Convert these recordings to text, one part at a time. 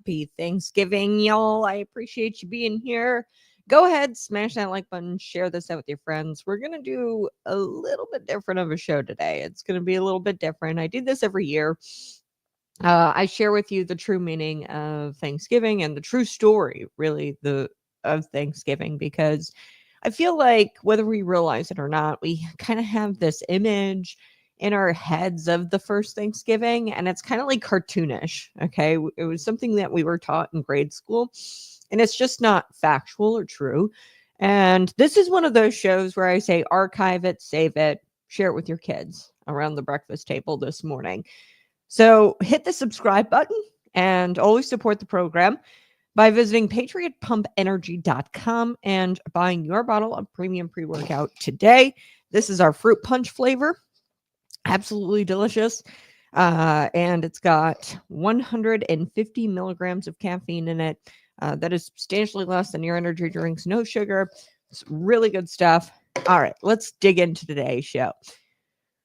Happy Thanksgiving, y'all. I appreciate you being here. Go ahead, smash that like button, share this out with your friends. We're going to do a little bit different of a show today. It's going to be a little bit different. I do this every year. I share with you the true meaning of Thanksgiving and the true story, really, of Thanksgiving, because I feel like whether we realize it or not, we kind of have this image in our heads of the first Thanksgiving, and it's kind of like cartoonish. Okay. It was something that we were taught in grade school, and it's just not factual or true. And this is one of those shows where I say archive it, save it, share it with your kids around the breakfast table this morning. So hit the subscribe button and always support the program by visiting patriotpumpenergy.com and buying your bottle of premium pre-workout today. This is our fruit punch flavor. Absolutely delicious. And it's got 150 milligrams of caffeine in it. That is substantially less than your energy drinks. No sugar. It's really good stuff. All right, let's dig into today's show.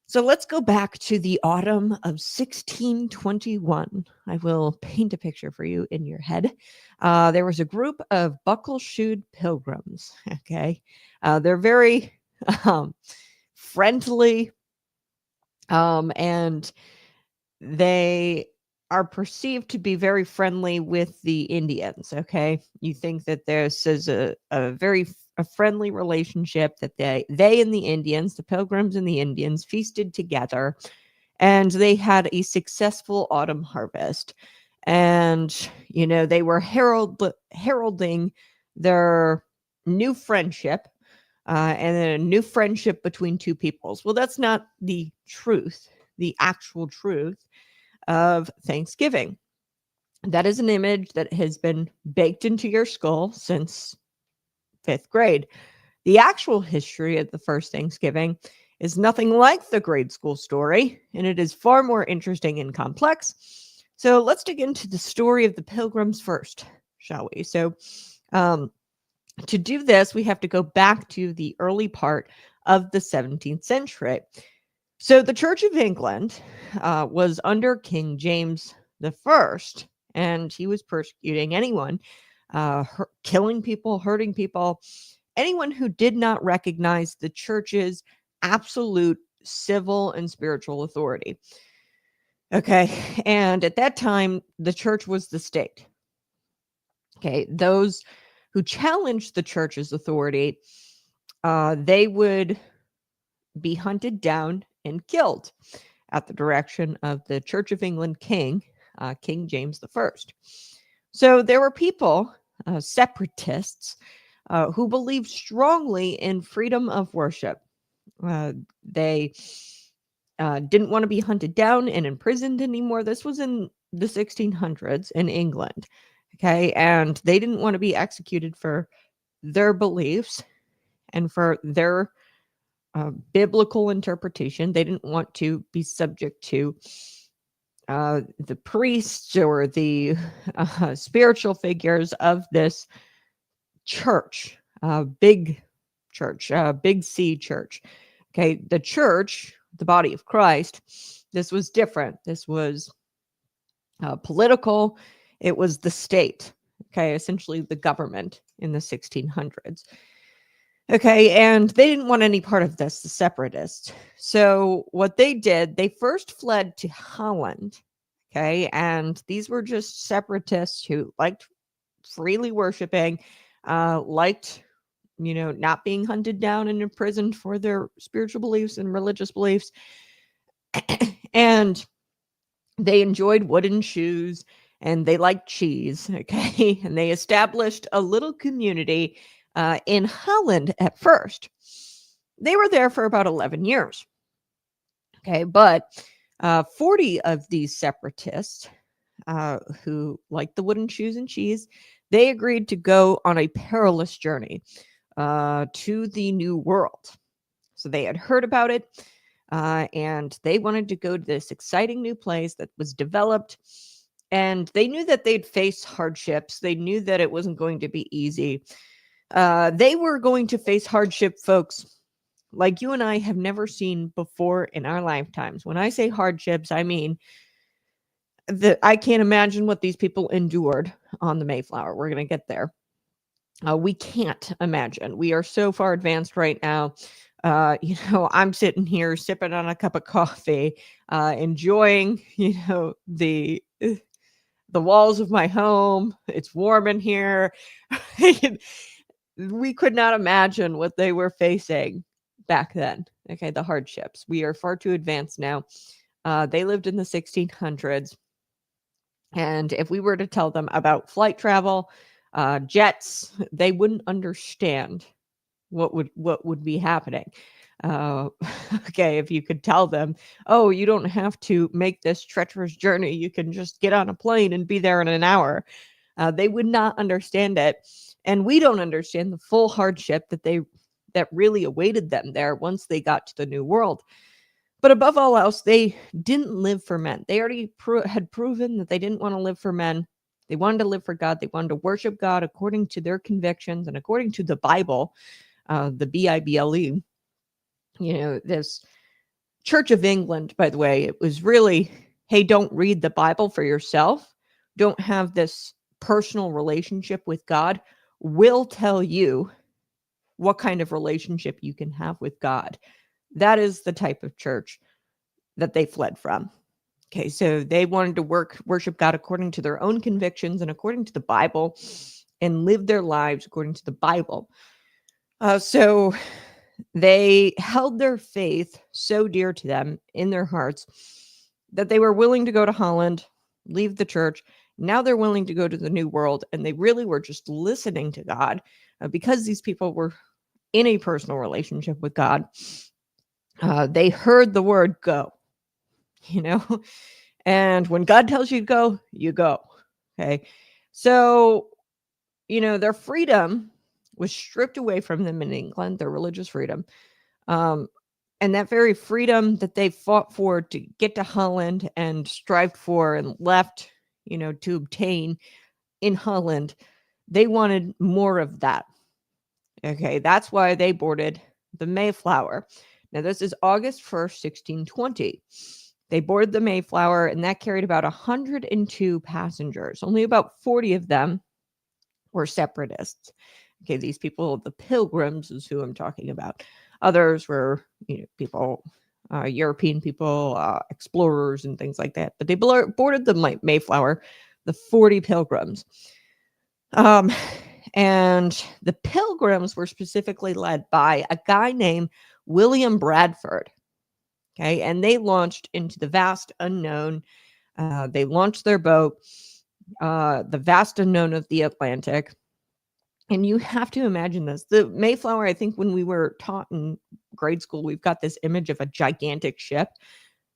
So let's go back to the autumn of 1621. I will paint a picture for you in your head. There was a group of buckle-shoed pilgrims. Okay. They're very friendly, and they are perceived to be very friendly with the Indians. Okay. You think that this is a very friendly relationship, that they and the Indians, the pilgrims and the Indians, feasted together, and they had a successful autumn harvest. And, they were heralding their new friendship, and then a new friendship between two peoples. Well, that's not the truth, the actual truth of Thanksgiving. That is an image that has been baked into your skull since 5th grade. The actual history of the first Thanksgiving is nothing like the grade school story, and it is far more interesting and complex. So let's dig into the story of the Pilgrims first, shall we? So to do this, we have to go back to the early part of the 17th century. So the Church of England was under King James I, and he was persecuting anyone, killing people, hurting people, anyone who did not recognize the church's absolute civil and spiritual authority. Okay. And at that time, the church was the state. Okay. Those who challenged the church's authority, they would be hunted down and killed at the direction of the Church of England king, King James I. So there were people, separatists, who believed strongly in freedom of worship. They didn't want to be hunted down and imprisoned anymore. This was in the 1600s in England. Okay. And they didn't want to be executed for their beliefs and for their biblical interpretation. They didn't want to be subject to the priests or the spiritual figures of this church, big church, big C church. Okay, the church, the body of Christ, this was different. This was political. It was the state. Okay, essentially the government in the 1600s. Okay, and they didn't want any part of this, the separatists. So what they did, they first fled to Holland. Okay, and these were just separatists who liked freely worshiping, liked, not being hunted down and imprisoned for their spiritual beliefs and religious beliefs. And they enjoyed wooden shoes and they liked cheese. Okay, and they established a little community in Holland at first. They were there for about 11 years. Okay, but 40 of these separatists who liked the wooden shoes and cheese, they agreed to go on a perilous journey to the New World. So they had heard about it, and they wanted to go to this exciting new place that was developed. And they knew that they'd face hardships. They knew that it wasn't going to be easy. They were going to face hardship, folks, like you and I have never seen before in our lifetimes. When I say hardships, I mean I can't imagine what these people endured on the Mayflower. We're going to get there. We can't imagine. We are so far advanced right now. I'm sitting here sipping on a cup of coffee, enjoying, the walls of my home. It's warm in here. We could not imagine what they were facing back then. Okay, the hardships. We are far too advanced now. They lived in the 1600s. And if we were to tell them about flight travel, jets, they wouldn't understand what would be happening. Uh, okay, if you could tell them, oh, you don't have to make this treacherous journey, you can just get on a plane and be there in an hour. They would not understand it, and we don't understand the full hardship that really awaited them there once they got to the New World. But above all else, they didn't live for men. They already had proven that they didn't want to live for men. They wanted to live for God. They wanted to worship God according to their convictions and according to the Bible, the Bible. This Church of England, by the way, it was really, hey, don't read the Bible for yourself. Don't have this personal relationship with God. We'll tell you what kind of relationship you can have with God. That is the type of church that they fled from. Okay, so they wanted to worship God according to their own convictions and according to the Bible and live their lives according to the Bible. So they held their faith so dear to them in their hearts that they were willing to go to Holland, leave the church. Now they're willing to go to the New World, and they really were just listening to God because these people were in a personal relationship with God. They heard the word go, and when God tells you to go, you go. Okay. So, their freedom was stripped away from them in England, their religious freedom. And that very freedom that they fought for to get to Holland and strived for and left, to obtain in Holland, they wanted more of that. Okay. That's why they boarded the Mayflower. Now, this is August 1st, 1620. They boarded the Mayflower, and that carried about 102 passengers. Only about 40 of them were separatists. Okay, these people, the Pilgrims, is who I'm talking about. Others were, people, European people, explorers, and things like that. But they boarded the Mayflower, the 40 Pilgrims. And the Pilgrims were specifically led by a guy named William Bradford. Okay, and they launched into the vast unknown. They launched their boat, the vast unknown of the Atlantic. And you have to imagine this. The Mayflower, I think when we were taught in grade school, we've got this image of a gigantic ship.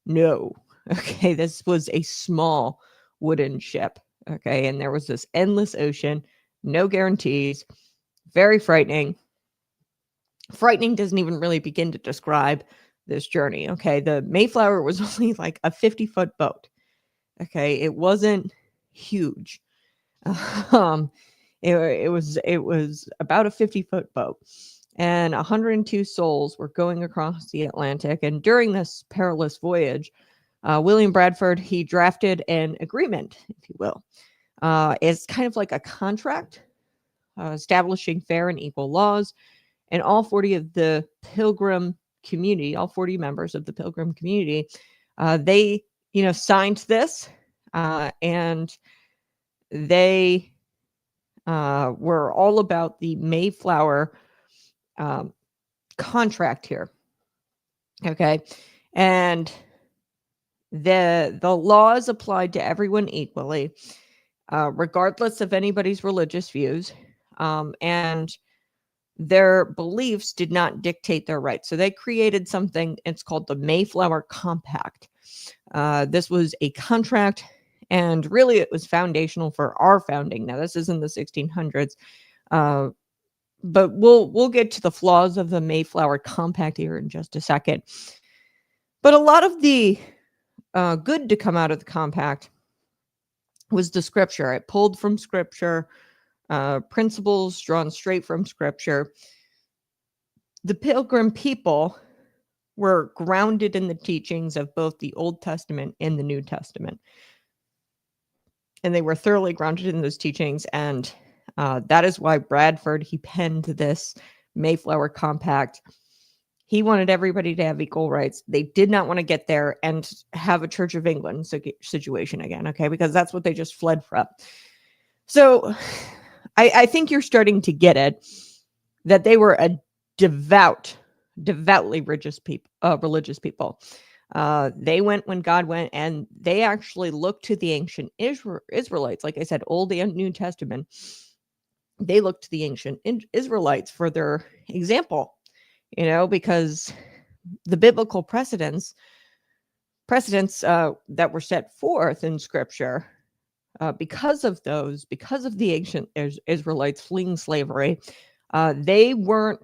No. Okay, this was a small wooden ship. Okay, and there was this endless ocean, no guarantees, very frightening. Frightening doesn't even really begin to describe this journey. Okay, the Mayflower was only like a 50-foot boat. Okay, it wasn't huge. It was about a 50-foot boat, and 102 souls were going across the Atlantic. And during this perilous voyage, William Bradford, he drafted an agreement, if you will. It's kind of like a contract establishing fair and equal laws. And all 40 of the Pilgrim community, all 40 members of the Pilgrim community, they, signed this, and they were all about the Mayflower contract here. Okay. And the laws applied to everyone equally, regardless of anybody's religious views. And their beliefs did not dictate their rights. So they created something, it's called the Mayflower Compact. This was a contract, and really it was foundational for our founding. Now, this is in the 1600s, but we'll get to the flaws of the Mayflower Compact here in just a second. But a lot of the good to come out of the compact was the scripture. It pulled from scripture, principles drawn straight from scripture. The Pilgrim people were grounded in the teachings of both the Old Testament and the New Testament. and they were thoroughly grounded in those teachings. And that is why Bradford, he penned this Mayflower Compact. He wanted everybody to have equal rights. They did not want to get there and have a Church of England situation again, okay? Because that's what they just fled from. So I think you're starting to get it, that they were a devoutly religious people. They went when God went, and they actually looked to the ancient Israelites. Like I said, Old and New Testament. They looked to the ancient Israelites for their example, because the biblical precedents that were set forth in Scripture, because of the ancient Israelites fleeing slavery, they weren't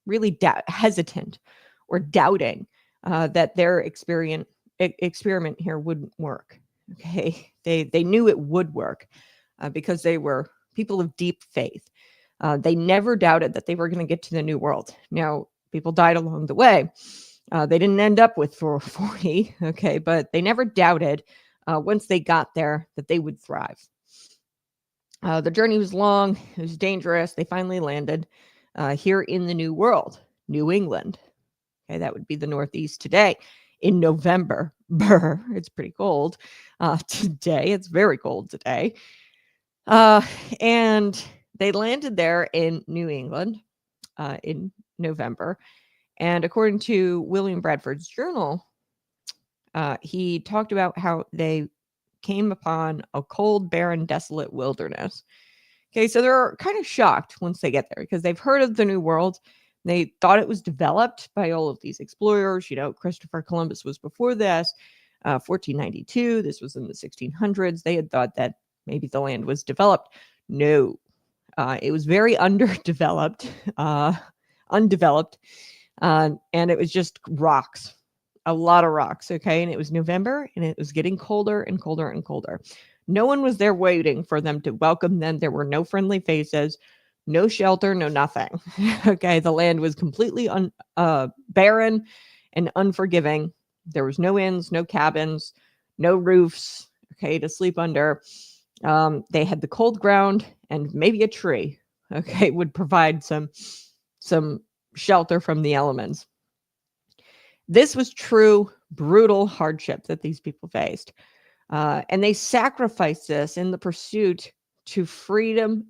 really hesitant or doubting that their experiment here wouldn't work. Okay, they knew it would work because they were people of deep faith. They never doubted that they were going to get to the New World. Now, people died along the way. They didn't end up with 440, okay, but they never doubted once they got there that they would thrive. The journey was long. It was dangerous. They finally landed here in the New World, New England. Okay, that would be the Northeast today in November. Brr, it's pretty cold today. It's very cold today. And they landed there in New England in November. And according to William Bradford's journal, he talked about how they came upon a cold, barren, desolate wilderness. Okay, so they're kind of shocked once they get there because they've heard of the New World. They thought it was developed by all of these explorers. Christopher Columbus was before this, 1492. This was in the 1600s. They had thought that maybe the land was developed. No, it was very undeveloped, and it was just rocks, a lot of rocks. Okay, and it was November, and it was getting colder and colder and colder. No one was there waiting for them to welcome them. There were no friendly faces, no shelter, no nothing. Okay, the land was completely barren and unforgiving. There was no inns, no cabins, no roofs, okay, to sleep under. They had the cold ground, and maybe a tree, okay, would provide some shelter from the elements. This was true brutal hardship that these people faced. And they sacrificed this in the pursuit to freedom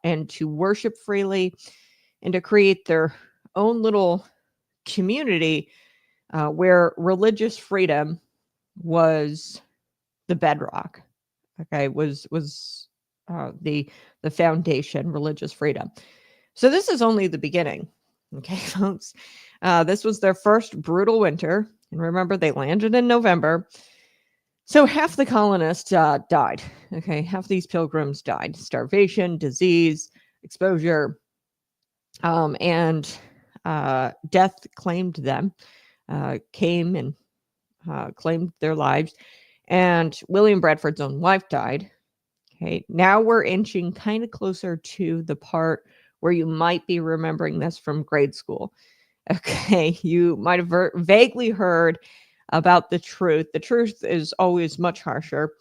and to worship freely and to create their own little community where religious freedom was the bedrock. Okay, was the foundation, religious freedom. So this is only the beginning. Okay, folks. This was their first brutal winter. And remember, they landed in November. So half the colonists died. Okay, half these pilgrims died. Starvation, disease, exposure, and death claimed them, came and claimed their lives. And William Bradford's own wife died. Okay, now we're inching kind of closer to the part where you might be remembering this from grade school. Okay, you might have vaguely heard about the truth. The truth is always much harsher,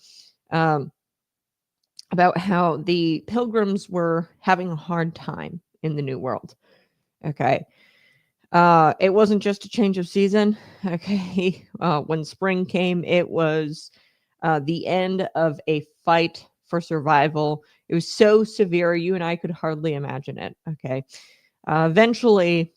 about how the Pilgrims were having a hard time in the New World. Okay. It wasn't just a change of season. Okay. When spring came, it was the end of a fight for survival. It was so severe, you and I could hardly imagine it. Okay. Eventually,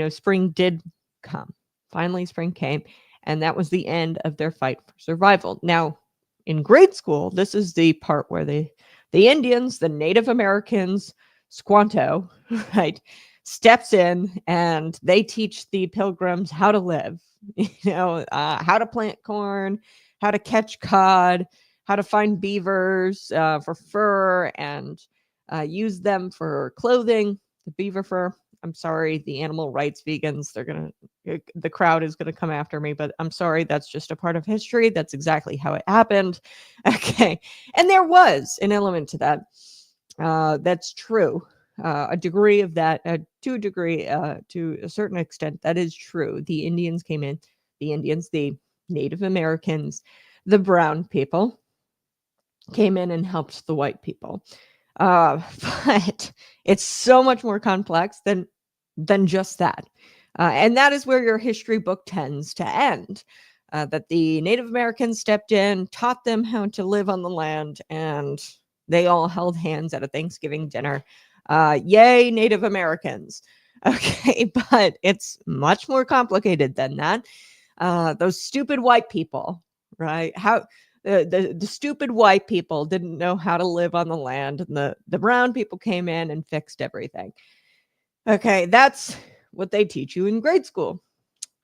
spring did come. Finally, spring came. And that was the end of their fight for survival. Now, in grade school, this is the part where the Indians, the Native Americans, Squanto, right, steps in and they teach the Pilgrims how to live, how to plant corn, how to catch cod, how to find beavers for fur and use them for clothing, the beaver fur. I'm sorry, the animal rights vegans, the crowd is going to come after me, but I'm sorry, that's just a part of history. That's exactly how it happened. Okay. And there was an element to that. That's true. A degree of that, to a certain extent, that is true. The Indians came in, the Native Americans, the brown people, came in and helped the white people. Uh, but it's so much more complex than just that. And that is where your history book tends to end. That the Native Americans stepped in, taught them how to live on the land, and they all held hands at a Thanksgiving dinner. Yay, Native Americans. Okay, but it's much more complicated than that. Those stupid white people, right? The stupid white people didn't know how to live on the land, and the brown people came in and fixed everything. Okay, that's what they teach you in grade school.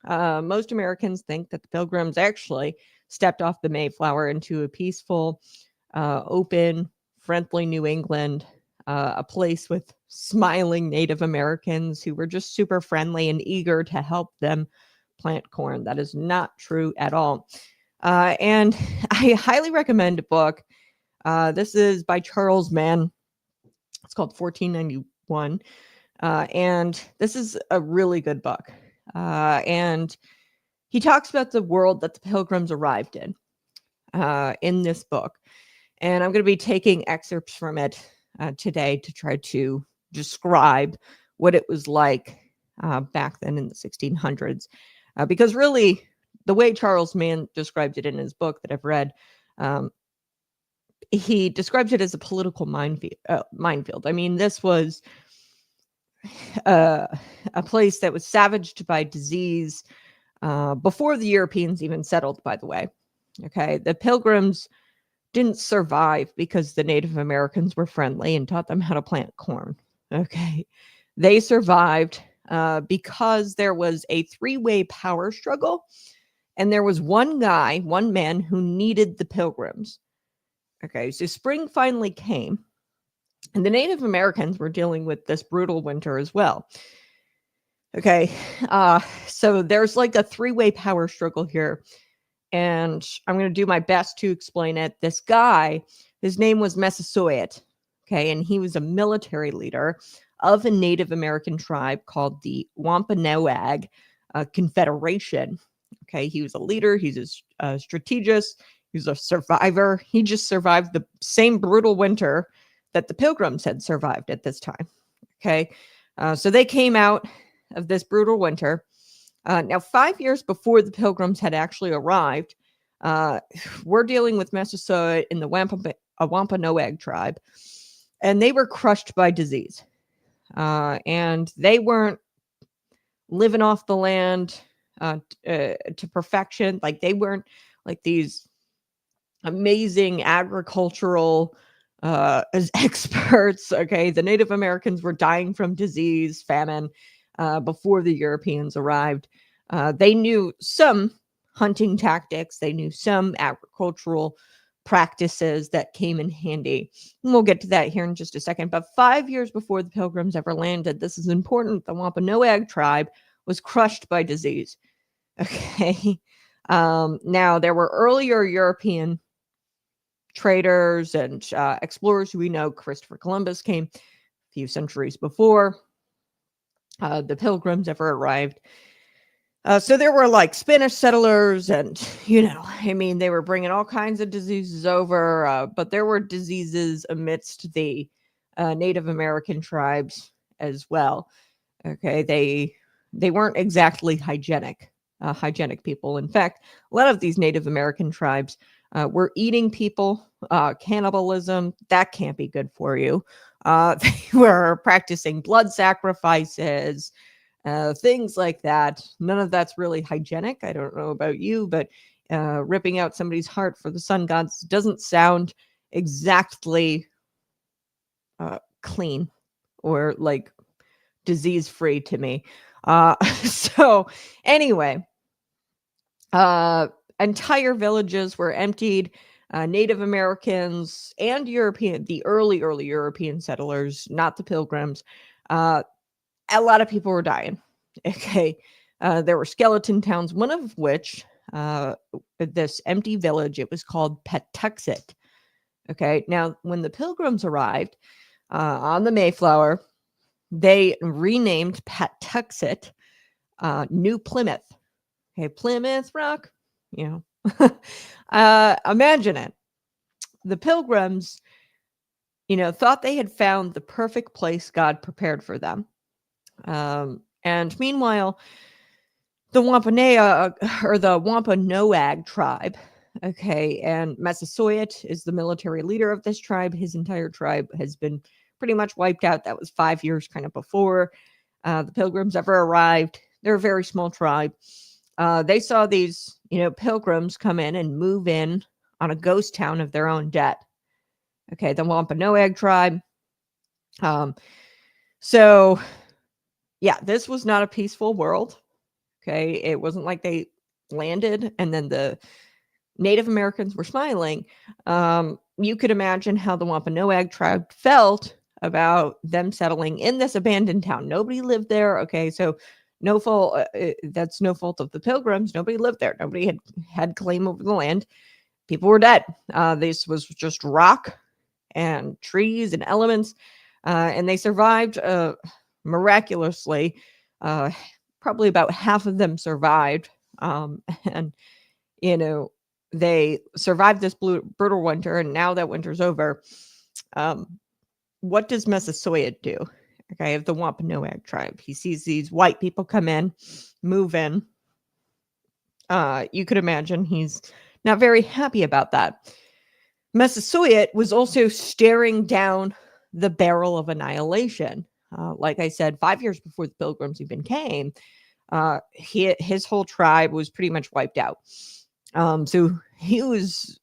Most Americans think that the Pilgrims actually stepped off the Mayflower into a peaceful, open, friendly New England, a place with smiling Native Americans who were just super friendly and eager to help them plant corn. That is not true at all. And I highly recommend a book. This is by Charles Mann. It's called 1491. And this is a really good book. And he talks about the world that the Pilgrims arrived in this book. And I'm going to be taking excerpts from it today to try to describe what it was like back then in the 1600s. Because really, the way Charles Mann described it in his book that I've read, he describes it as a political minefield. I mean, this was a place that was savaged by disease before the Europeans even settled, by the way. Okay, the Pilgrims didn't survive because the Native Americans were friendly and taught them how to plant corn. Okay, they survived because there was a three-way power struggle, and there was one man who needed the Pilgrims. Okay, so spring finally came, and the Native Americans were dealing with this brutal winter as well. Okay, so there's like a three-way power struggle here, and I'm going to do my best to explain it. This guy, his name was Massasoit, okay, and he was a military leader of a Native American tribe called the Wampanoag Confederation. Okay, he was a leader, he's a strategist, he's a survivor. He just survived the same brutal winter that the Pilgrims had survived at this time. Okay, so they came out of this brutal winter. Now, 5 years before the Pilgrims had actually arrived, we're dealing with Massasoit in the Wampanoag tribe, and they were crushed by disease. And they weren't living off the land to perfection. Like, they weren't like these amazing agricultural as experts. Okay, the Native Americans were dying from disease, famine, before the Europeans arrived. They knew some hunting tactics, they knew some agricultural practices that came in handy. And we'll get to that here in just a second. But 5 years before the Pilgrims ever landed, this is important, the Wampanoag tribe was crushed by disease. Okay. Now, there were earlier European traders and explorers. We know Christopher Columbus came a few centuries before the Pilgrims ever arrived. So there were like Spanish settlers, and I mean, they were bringing all kinds of diseases over, but there were diseases amidst the Native American tribes as well. Okay, they weren't exactly hygienic people. In fact, a lot of these Native American tribes were eating people. Cannibalism, that can't be good for you. They were practicing blood sacrifices, things like that. None of that's really hygienic. I don't know about you, but ripping out somebody's heart for the sun gods doesn't sound exactly clean or like disease-free to me. So anyway, entire villages were emptied. Native Americans and the early European settlers, not the Pilgrims, a lot of people were dying. Okay. There were skeleton towns, one of which, this empty village, it was called Patuxet. Okay. Now, when the Pilgrims arrived on the Mayflower, they renamed Patuxet New Plymouth. Okay. Plymouth Rock, imagine it. the Pilgrims, thought they had found the perfect place God prepared for them. And meanwhile, the Wampanoag tribe, okay, and Massasoit is the military leader of this tribe. His entire tribe has been pretty much wiped out. That was 5 years kind of before the Pilgrims ever arrived. They're a very small tribe. They saw these, Pilgrims come in and move in on a ghost town of their own debt. Okay, the Wampanoag tribe. So, yeah, this was not a peaceful world. Okay, it wasn't like they landed and then the Native Americans were smiling. You could imagine how the Wampanoag tribe felt about them settling in this abandoned town. Nobody lived there. Okay, so no fault. That's no fault of the Pilgrims. Nobody lived there. Nobody had claim over the land. People were dead. This was just rock and trees and elements, and they survived miraculously. Probably about half of them survived, and they survived this brutal winter, and now that winter's over, what does Massasoit do? Okay, of the Wampanoag tribe. He sees these white people come in, move in. You could imagine he's not very happy about that. Massasoit was also staring down the barrel of annihilation. Like I said, 5 years before the Pilgrims even came, his whole tribe was pretty much wiped out. So he was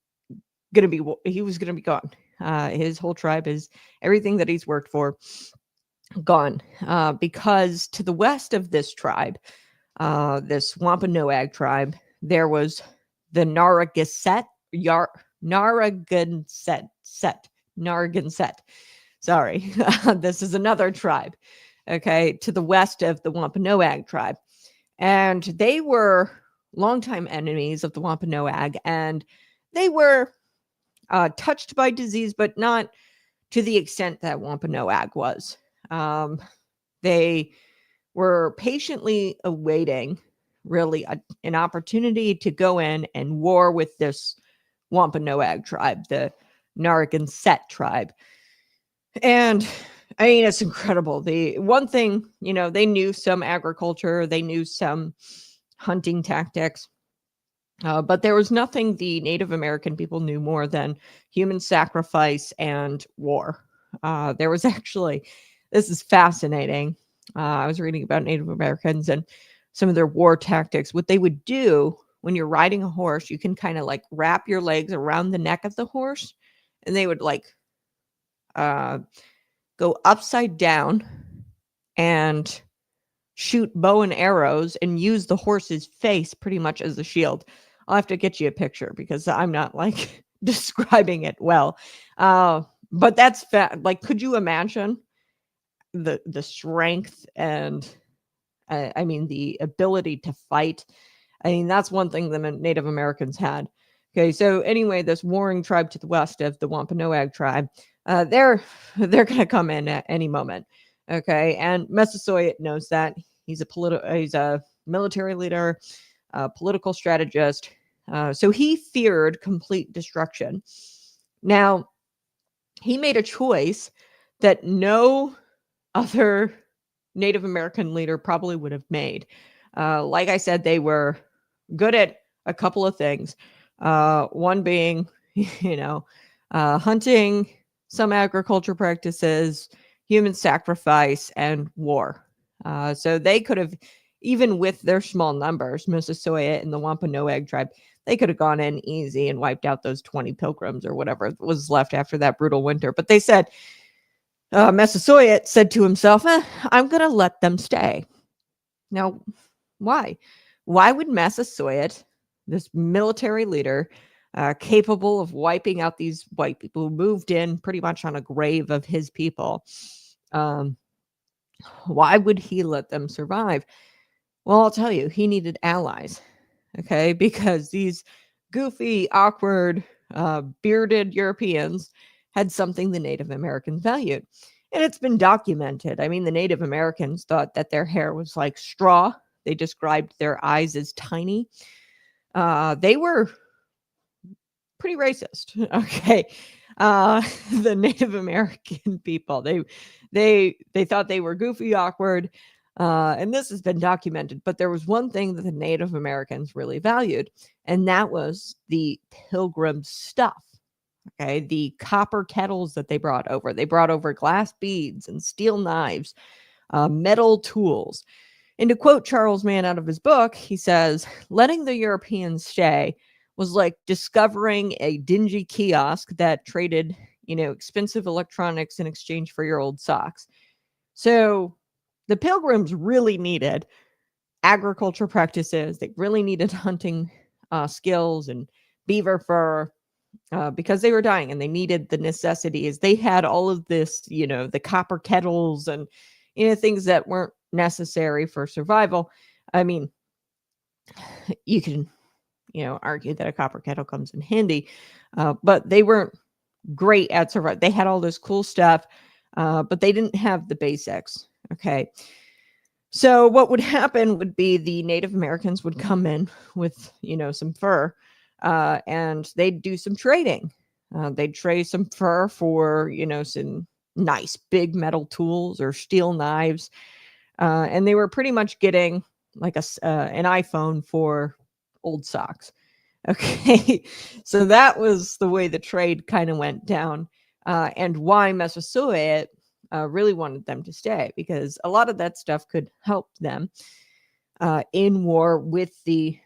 gonna be gone. His whole tribe is everything that he's worked for gone. Because to the west of this tribe, this Wampanoag tribe, there was the Narragansett. Sorry, this is another tribe. Okay, to the west of the Wampanoag tribe, and they were longtime enemies of the Wampanoag, and they were touched by disease, but not to the extent that Wampanoag was. They were patiently awaiting, really, an opportunity to go in and war with this Wampanoag tribe, the Narragansett tribe. And I mean, it's incredible. The one thing, they knew some agriculture, they knew some hunting tactics, but there was nothing the Native American people knew more than human sacrifice and war. There was actually, this is fascinating. I was reading about Native Americans and some of their war tactics. What they would do when you're riding a horse, you can kind of like wrap your legs around the neck of the horse, and they would like go upside down and shoot bow and arrows and use the horse's face pretty much as a shield. I'll have to get you a picture because I'm not like describing it well. But that's like, could you imagine the strength and I mean the ability to fight? I mean, that's one thing the Native Americans had. Okay, so anyway, this warring tribe to the west of the Wampanoag tribe, they're going to come in at any moment. Okay, and Massasoit knows that. He's a military leader, a political strategist. So he feared complete destruction. Now, he made a choice that no other Native American leader probably would have made. Like I said, they were good at a couple of things. One being, hunting, some agriculture practices, human sacrifice, and war. So they could have, even with their small numbers, Massasoit and the Wampanoag tribe, they could have gone in easy and wiped out those 20 Pilgrims or whatever was left after that brutal winter. But they said, Massasoit said to himself, I'm going to let them stay. Now, why? Why would Massasoit, this military leader, capable of wiping out these white people who moved in pretty much on a grave of his people, why would he let them survive? Well, I'll tell you, he needed allies, okay? Because these goofy, awkward, bearded Europeans had something the Native Americans valued. And it's been documented. I mean, the Native Americans thought that their hair was like straw. They described their eyes as tiny. They were pretty racist. Okay. The Native American people, they thought they were goofy, awkward, and this has been documented. But there was one thing that the Native Americans really valued, and that was the Pilgrim stuff. Okay, the copper kettles that they brought over. They brought over glass beads and steel knives, metal tools. And to quote Charles Mann out of his book, he says, letting the Europeans stay was like discovering a dingy kiosk that traded, expensive electronics in exchange for your old socks. So the Pilgrims really needed agriculture practices. They really needed hunting skills and beaver fur because they were dying and they needed the necessities. They had all of this, the copper kettles and, things that weren't necessary for survival. I mean, you can, argue that a copper kettle comes in handy, but they weren't great at survival. They had all this cool stuff, but they didn't have the basics. Okay. So what would happen would be the Native Americans would come in with, some fur, and they'd do some trading. They'd trade some fur for, some nice big metal tools or steel knives. And they were pretty much getting like an iPhone for old socks. Okay. So that was the way the trade kind of went down, and why Massasoit really wanted them to stay, because a lot of that stuff could help them in war with the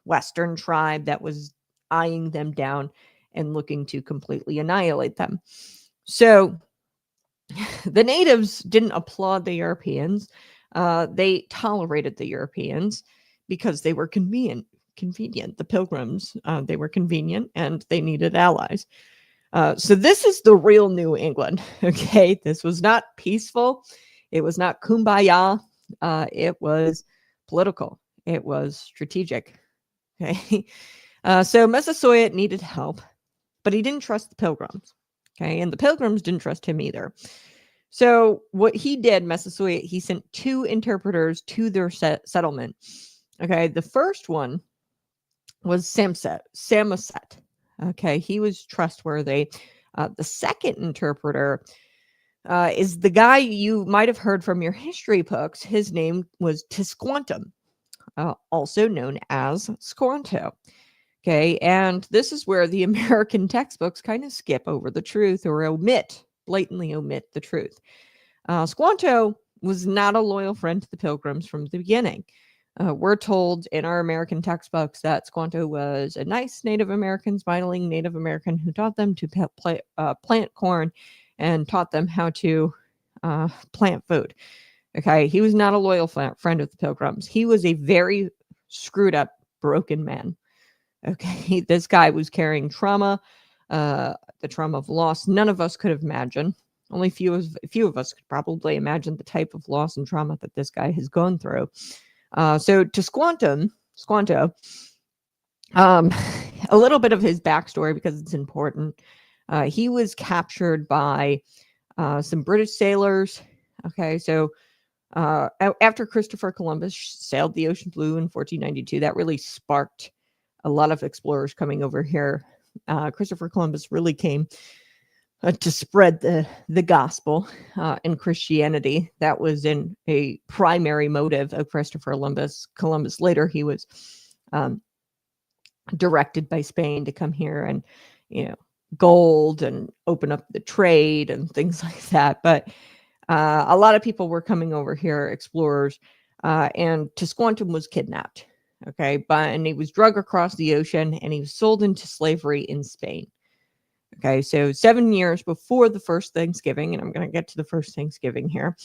Western tribe that was eyeing them down and looking to completely annihilate them. So the natives didn't applaud the Europeans. They tolerated the Europeans because they were convenient. The Pilgrims, they were convenient and they needed allies. So this is the real New England. Okay, this was not peaceful. It was not kumbaya. It was political. It was strategic. Okay, so Massasoit needed help, but he didn't trust the Pilgrims. Okay, and the Pilgrims didn't trust him either. So what he did, Massasoit, he sent 2 interpreters to their settlement. Okay, the first one was Samoset. Okay, he was trustworthy. The second interpreter is the guy you might have heard from your history books. His name was Tisquantum, also known as Squanto. Okay, and this is where the American textbooks kind of skip over the truth or blatantly omit the truth. Squanto was not a loyal friend to the Pilgrims from the beginning. We're told in our American textbooks that Squanto was a nice Native American, smiling Native American who taught them to plant corn and taught them how to plant food. Okay, he was not a loyal friend of the Pilgrims. He was a very screwed up, broken man. Okay, this guy was carrying trauma, the trauma of loss none of us could have imagined. Only a few of us could probably imagine the type of loss and trauma that this guy has gone through. So to Squanto, a little bit of his backstory because it's important. He was captured by some British sailors. Okay, so after Christopher Columbus sailed the ocean blue in 1492, that really sparked a lot of explorers coming over here. Christopher Columbus really came to spread the gospel and Christianity. That was in a primary motive of Christopher Columbus. Later, he was directed by Spain to come here and, gold and open up the trade and things like that. But a lot of people were coming over here, explorers, and Tisquantum was kidnapped. Okay, and he was dragged across the ocean and he was sold into slavery in Spain. Okay, so 7 years before the first Thanksgiving, and I'm going to get to the first Thanksgiving here,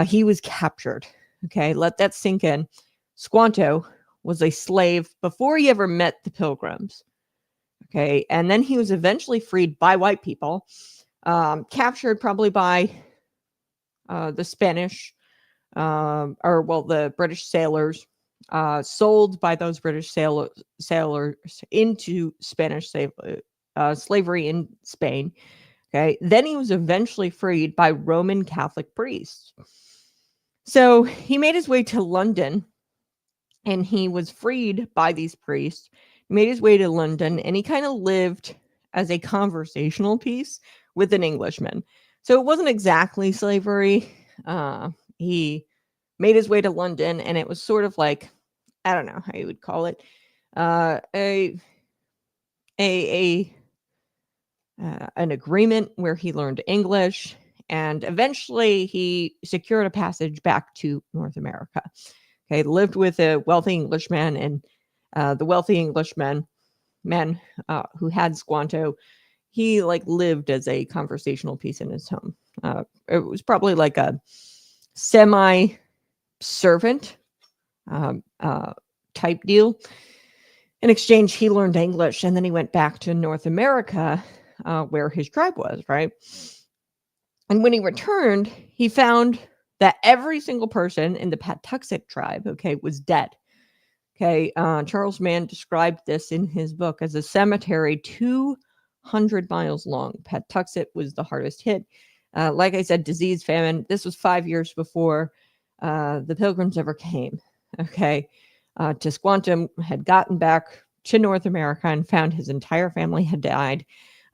he was captured. Okay, let that sink in. Squanto was a slave before he ever met the Pilgrims. Okay, and then he was eventually freed by white people, captured probably by the Spanish, the British sailors, sold by those British sailors into Spanish slavery in Spain. Okay, then he was eventually freed by Roman Catholic priests. So he made his way to London, and he was freed by these priests He made his way to London, and he kind of lived as a conversational piece with an Englishman. So it wasn't exactly slavery. He made his way to London, and it was sort of like, I don't know how you would call it, a an agreement where he learned English, and eventually he secured a passage back to North America. Okay, lived with a wealthy Englishman, and the wealthy Englishman who had Squanto, he like lived as a conversational piece in his home. It was probably like a semi servant type deal. In exchange, he learned English, and then he went back to North America, where his tribe was, right? And when he returned, he found that every single person in the Patuxet tribe, okay, was dead. Okay, Charles Mann described this in his book as a cemetery 200 miles long. Patuxet was the hardest hit. Like I said, disease, famine. This was 5 years before the Pilgrims ever came. Okay, to Squanto, had gotten back to North America and found his entire family had died.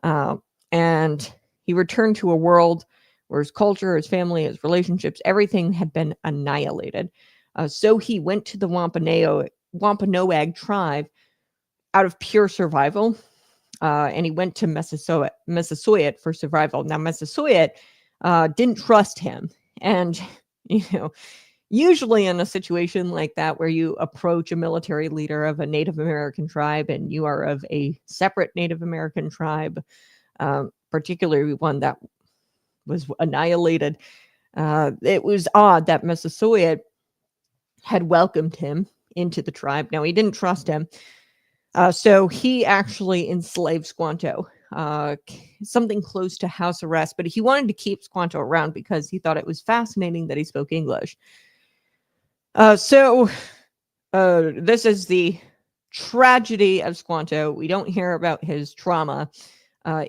And he returned to a world where his culture, his family, his relationships, everything had been annihilated. So he went to the Wampanoag tribe out of pure survival. And he went to Massasoit for survival. Now, Massasoit didn't trust him. And, usually in a situation like that where you approach a military leader of a Native American tribe and you are of a separate Native American tribe, particularly one that was annihilated, it was odd that Massasoit had welcomed him into the tribe. Now, he didn't trust him. So he actually enslaved Squanto, something close to house arrest, but he wanted to keep Squanto around because he thought it was fascinating that he spoke English. So this is the tragedy of Squanto. We don't hear about his trauma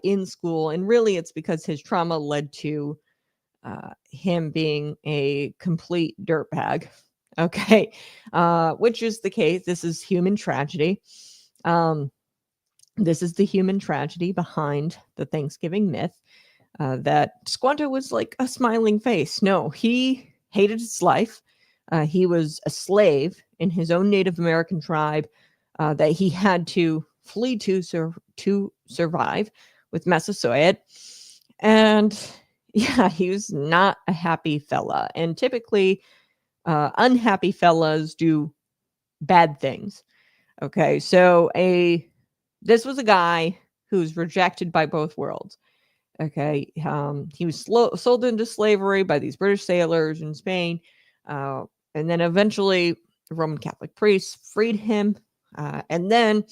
in school, and really it's because his trauma led to him being a complete dirtbag. Okay, which is the case. This is human tragedy. This is the human tragedy behind the Thanksgiving myth, that Squanto was like a smiling face. No, he hated his life. He was a slave in his own Native American tribe that he had to flee to survive with Massasoit. And yeah, he was not a happy fella. And typically, unhappy fellas do bad things. Okay, so this was a guy who was rejected by both worlds. Okay, he was sold into slavery by these British sailors in Spain, and then eventually the Roman Catholic priests freed him, and then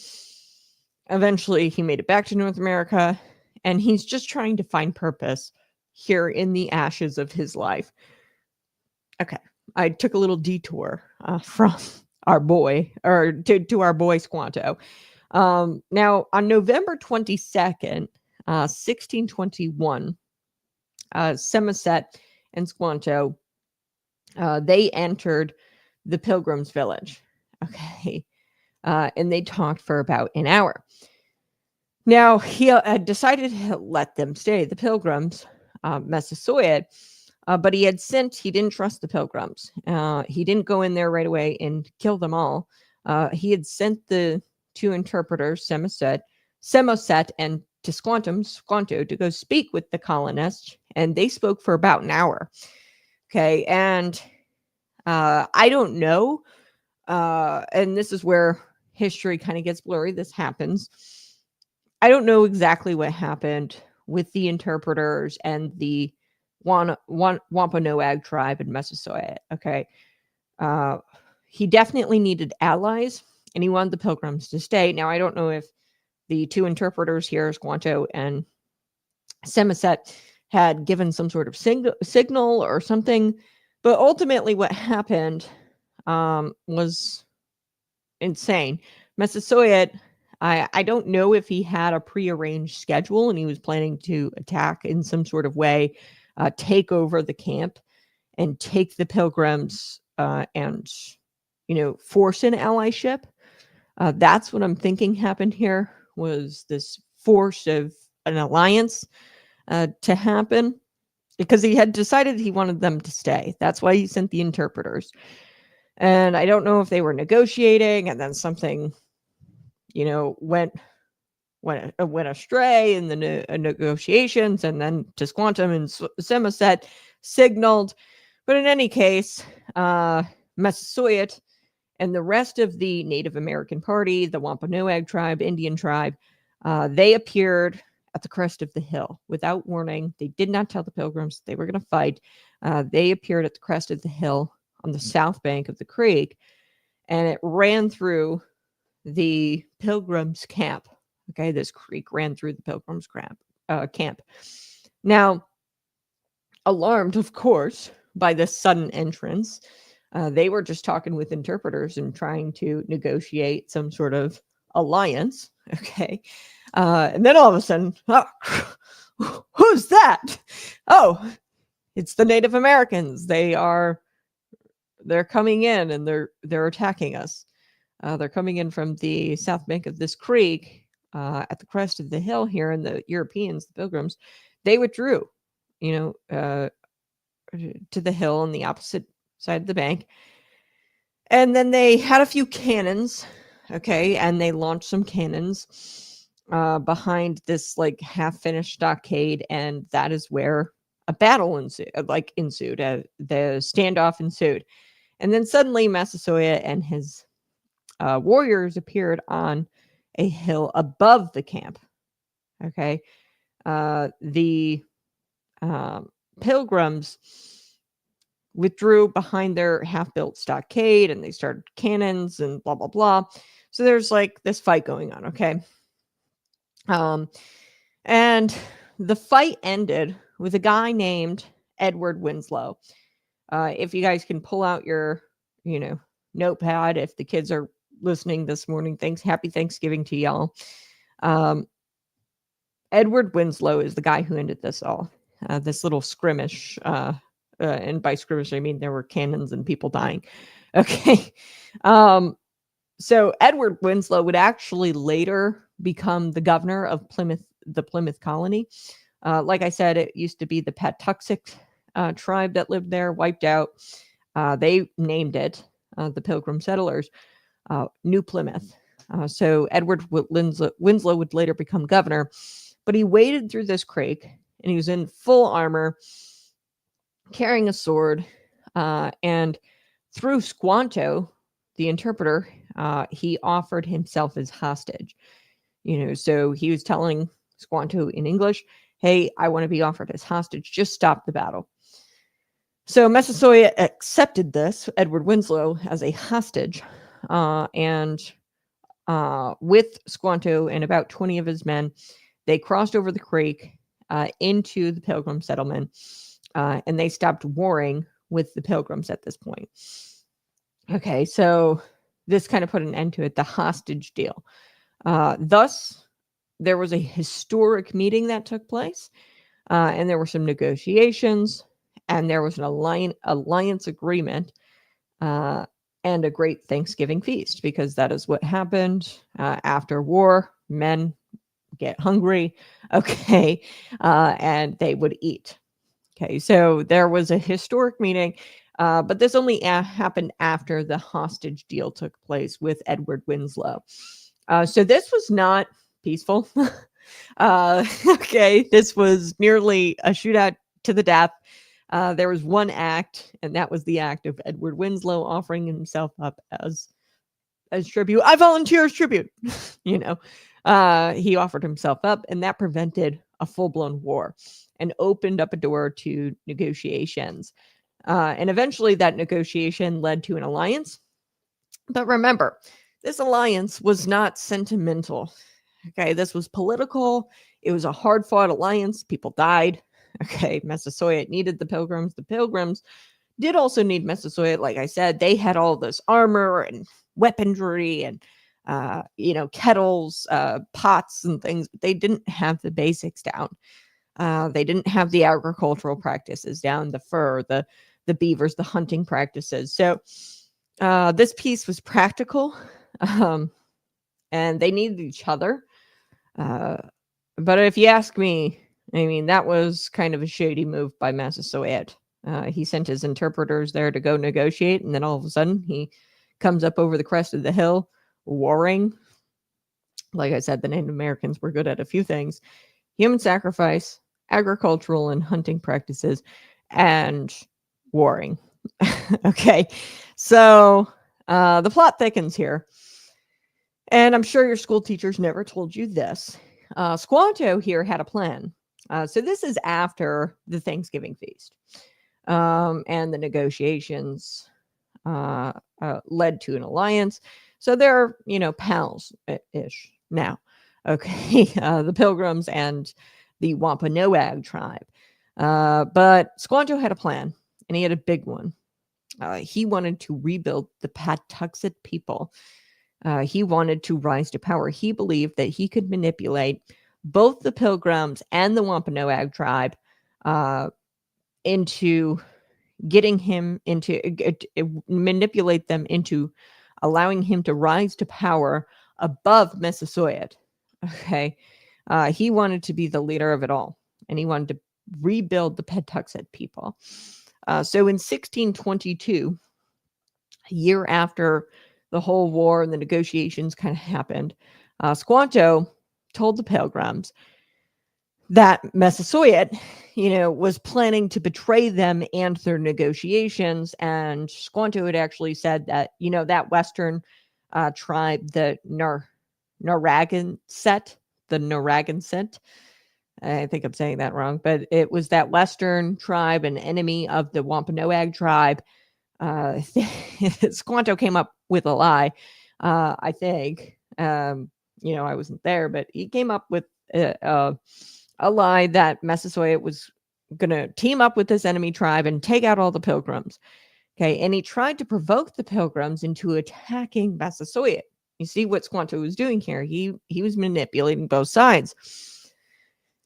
eventually he made it back to North America, and he's just trying to find purpose here in the ashes of his life. Okay, I took a little detour from our boy, or to our boy Squanto. Now, on November 22nd, 1621, Samoset and Squanto, they entered the Pilgrims' village. Okay, and they talked for about an hour. Now, he decided to let them stay, the Pilgrims, Massasoit, but he didn't trust the Pilgrims. He didn't go in there right away and kill them all. He had sent the two interpreters, Samoset and to Squanto, to go speak with the colonists, and they spoke for about an hour. Okay, and I don't know, and this is where history kind of gets blurry. This happens. I don't know exactly what happened with the interpreters and the Wampanoag tribe in Massasoit. Okay, he definitely needed allies, and he wanted the Pilgrims to stay. Now, I don't know if the two interpreters here, Squanto and Samoset, had given some sort of signal or something, but ultimately what happened was insane. Massasoit, I don't know if he had a prearranged schedule and he was planning to attack in some sort of way, take over the camp and take the Pilgrims and, force an allyship. That's what I'm thinking happened here, was this force of an alliance to happen, because he had decided he wanted them to stay. That's why he sent the interpreters. And I don't know if they were negotiating and then something, went astray in the negotiations, and then Tisquantum and Samoset signaled. But in any case, Massasoit and the rest of the Native American party, the Wampanoag tribe, Indian tribe, they appeared at the crest of the hill without warning. They did not tell the Pilgrims they were going to fight. They appeared at the crest of the hill on the south bank of the creek, and it ran through the Pilgrims' camp. Okay, this creek ran through the Pilgrims' camp. Now, alarmed, of course, by this sudden entrance, they were just talking with interpreters and trying to negotiate some sort of alliance. Okay. And then all of a sudden, who's that? Oh, it's the Native Americans. They're coming in and they're attacking us. They're coming in from the south bank of this creek at the crest of the hill here, and the Europeans, the Pilgrims, they withdrew, to the hill on the opposite side of the bank. And then they had a few cannons, okay, and they launched some cannons behind this half-finished stockade, and that is where a battle ensued. The standoff ensued. And then suddenly Massasoit and his warriors appeared on a hill above the camp. Okay. The Pilgrims withdrew behind their half-built stockade, and they started cannons and blah, blah, blah. So there's this fight going on. Okay. And the fight ended with a guy named Edward Winslow. If you guys can pull out your, notepad, if the kids are listening this morning, happy Thanksgiving to y'all. Edward Winslow is the guy who ended this all, this little skirmish. And by skirmish, I mean there were cannons and people dying. Okay. So Edward Winslow would actually later become the governor of the Plymouth colony. Like I said, it used to be the Patuxet tribe that lived there, wiped out. They named it, the Pilgrim settlers, New Plymouth. So Edward Winslow would later become governor, but he waded through this creek, and he was in full armor, carrying a sword, and through Squanto, the interpreter, he offered himself as hostage. So he was telling Squanto in English, hey, I want to be offered as hostage. Just stop the battle. So Massasoit accepted this, Edward Winslow, as a hostage, and with Squanto and about 20 of his men, they crossed over the creek into the Pilgrim settlement, and they stopped warring with the Pilgrims at this point. Okay, so this kind of put an end to it, the hostage deal. Thus, there was a historic meeting that took place, and there were some negotiations, and there was an alliance agreement, and a great Thanksgiving feast, because that is what happened after war. Men get hungry, okay, and they would eat. Okay, so there was a historic meeting, but this only happened after the hostage deal took place with Edward Winslow. So this was not peaceful. Okay, this was nearly a shootout to the death. There was one act, and that was the act of Edward Winslow offering himself up as tribute. I volunteer as tribute. He offered himself up, and that prevented a full-blown war and opened up a door to negotiations. And eventually that negotiation led to an alliance. But remember, this alliance was not sentimental. Okay, this was political. It was a hard-fought alliance. People died. Okay, Massasoit needed the Pilgrims. The Pilgrims did also need Massasoit. Like I said, they had all this armor and weaponry and kettles, pots and things, but they didn't have the basics down. They didn't have the agricultural practices down, the fur, the beavers, the hunting practices. So this piece was practical. and they needed each other. But if you ask me, I mean, that was kind of a shady move by Massasoit. He sent his interpreters there to go negotiate, and then all of a sudden he comes up over the crest of the hill, warring. Like I said, the Native Americans were good at a few things: human sacrifice, agricultural and hunting practices, and warring. Okay, so the plot thickens here. And I'm sure your school teachers never told you this. Squanto here had a plan. So this is after the Thanksgiving feast. And the negotiations led to an alliance. So they're, pals-ish now. Okay, the Pilgrims and the Wampanoag tribe. But Squanto had a plan, and he had a big one. He wanted to rebuild the Patuxet people. He wanted to rise to power. He believed that he could manipulate both the Pilgrims and the Wampanoag tribe into getting him into manipulate them into allowing him to rise to power above Massasoit. Okay, he wanted to be the leader of it all, and he wanted to rebuild the Patuxet people. So in 1622, a year after the whole war and the negotiations kind of happened, Squanto told the Pilgrims that Massasoit, was planning to betray them and their negotiations. And Squanto had actually said that, that Western tribe, the Narragansett, I think I'm saying that wrong, but it was that Western tribe, an enemy of the Wampanoag tribe. Squanto came up with a lie, I think. I wasn't there, but he came up with a lie that Massasoit was going to team up with this enemy tribe and take out all the Pilgrims. Okay, and he tried to provoke the Pilgrims into attacking Massasoit. You see what Squanto was doing here? He was manipulating both sides.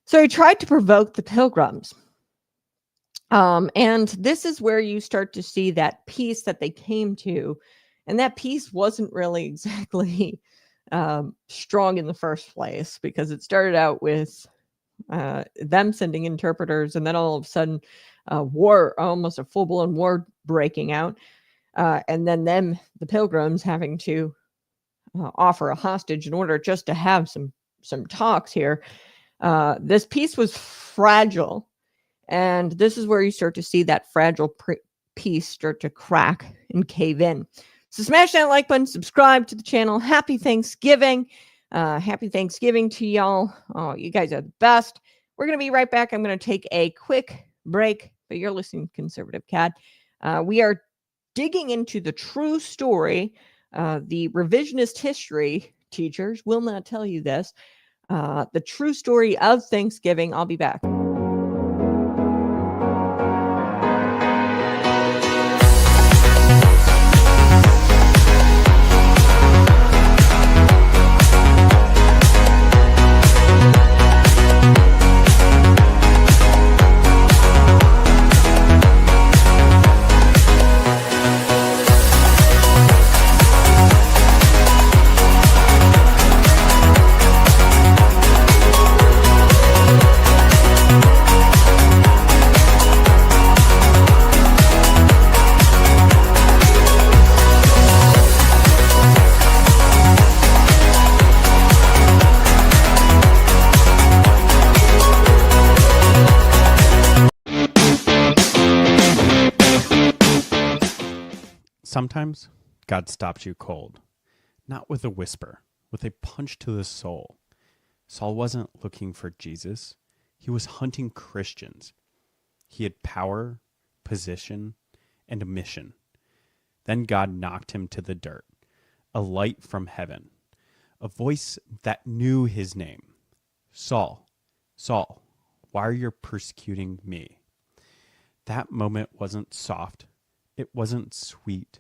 So he tried to provoke the Pilgrims. And this is where you start to see that peace that they came to. And that peace wasn't really exactly strong in the first place, because it started out with them sending interpreters, and then all of a sudden war, almost a full-blown war breaking out. And then the Pilgrims having to offer a hostage in order just to have some talks here. This peace was fragile. And this is where you start to see that fragile peace start to crack and cave in. So smash that like button, subscribe to the channel. Happy Thanksgiving. Happy Thanksgiving to y'all. Oh, you guys are the best. We're going to be right back. I'm going to take a quick break, but you're listening to Conservative Cat. We are digging into the true story. The revisionist history teachers will not tell you this. The true story of Thanksgiving. I'll be back. Sometimes God stops you cold, not with a whisper, with a punch to the soul. Saul wasn't looking for Jesus. He was hunting Christians. He had power, position, and a mission. Then God knocked him to the dirt, a light from heaven, a voice that knew his name. Saul, Saul, why are you persecuting me? That moment wasn't soft. It wasn't sweet.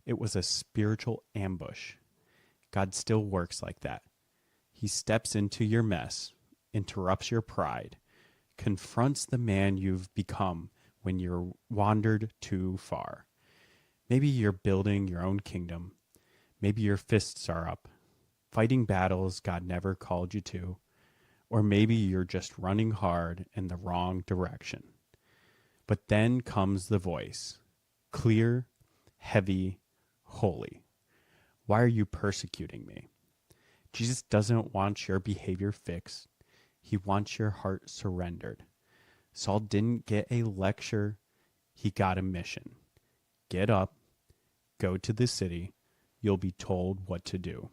It was a spiritual ambush. God still works like that. He steps into your mess, interrupts your pride, confronts the man you've become when you're wandered too far. Maybe you're building your own kingdom. Maybe your fists are up. fighting battles God never called you to, or maybe you're just running hard in the wrong direction. But then comes the voice, clear, heavy, holy. Why are you persecuting me? Jesus doesn't want your behavior fixed. He wants your heart surrendered. Saul didn't get a lecture. He got a mission. Get up, go to the city. You'll be told what to do.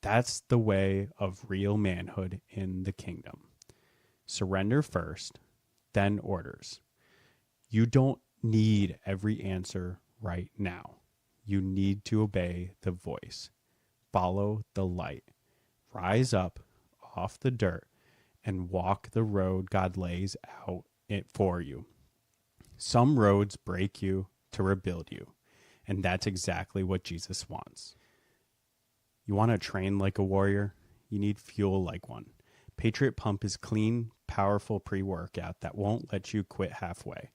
That's the way of real manhood in the kingdom. Surrender first, then orders. You don't need every answer right now. You need to obey the voice. Follow the light. Rise up off the dirt and walk the road God lays out it for you. Some roads break you to rebuild you, and that's exactly what Jesus wants. You want to train like a warrior? You need fuel like one. Patriot Pump is clean, powerful pre-workout that won't let you quit halfway.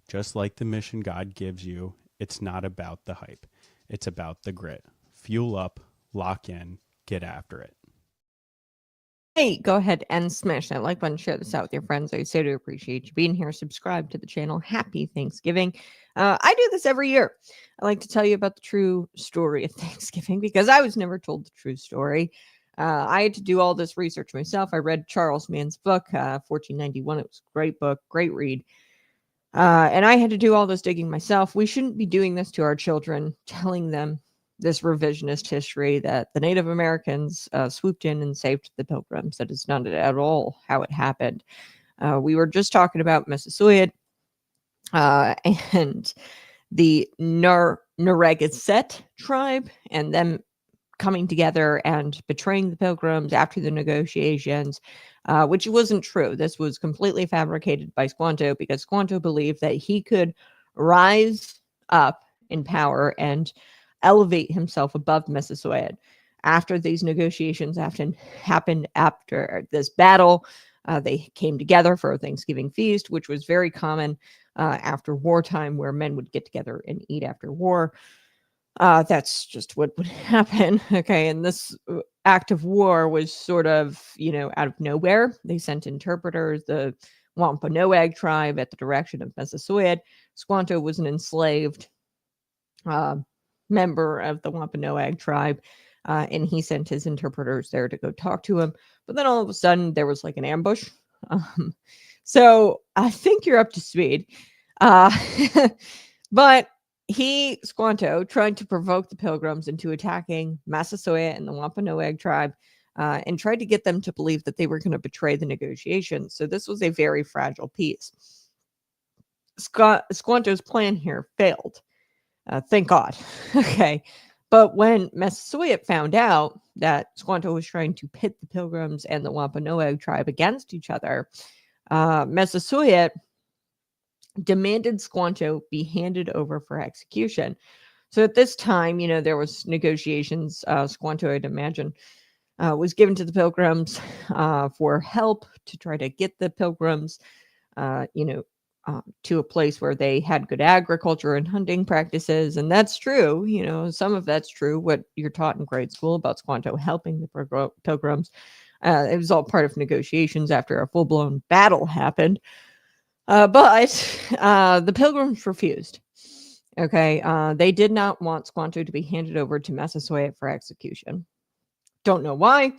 Just like the mission God gives you, it's not about the hype. It's about the grit. Fuel up, lock in, get after it. Hey, go ahead and smash that like button, share this out with your friends. I so do appreciate you being here. Subscribe to the channel. Happy Thanksgiving. I do this every year. I like to tell you about the true story of Thanksgiving because I was never told the true story. I had to do all this research myself. I read Charles Mann's book, 1491. It was a great book, great read. And I had to do all this digging myself. We shouldn't be doing this to our children, telling them this revisionist history that the Native Americans swooped in and saved the Pilgrims. That is not at all how it happened. We were just talking about Massasoit and the Narragansett tribe and them coming together and betraying the Pilgrims after the negotiations, which wasn't true. This was completely fabricated by Squanto because Squanto believed that he could rise up in power and elevate himself above Massasoit. After these negotiations happened after this battle, they came together for a Thanksgiving feast, which was very common after wartime, where men would get together and eat after war. That's just what would happen. Okay. And this act of war was sort of, out of nowhere. They sent interpreters. The Wampanoag tribe at the direction of Massasoit. Squanto was an enslaved member of the Wampanoag tribe, and he sent his interpreters there to go talk to him. But then all of a sudden, there was like an ambush. So I think you're up to speed. But Squanto, tried to provoke the Pilgrims into attacking Massasoit and the Wampanoag tribe, and tried to get them to believe that they were going to betray the negotiations. So this was a very fragile peace. Squanto's plan here failed. Thank God. Okay. But when Massasoit found out that Squanto was trying to pit the Pilgrims and the Wampanoag tribe against each other, Massasoit demanded Squanto be handed over for execution. So at this time, there was negotiations. Squanto, I'd imagine, was given to the Pilgrims for help to try to get the Pilgrims, to a place where they had good agriculture and hunting practices. And that's true. Some of that's true, what you're taught in grade school about Squanto helping the Pilgrims. It was all part of negotiations after a full-blown battle happened. But the Pilgrims refused. Okay. They did not want Squanto to be handed over to Massasoit for execution. Don't know why,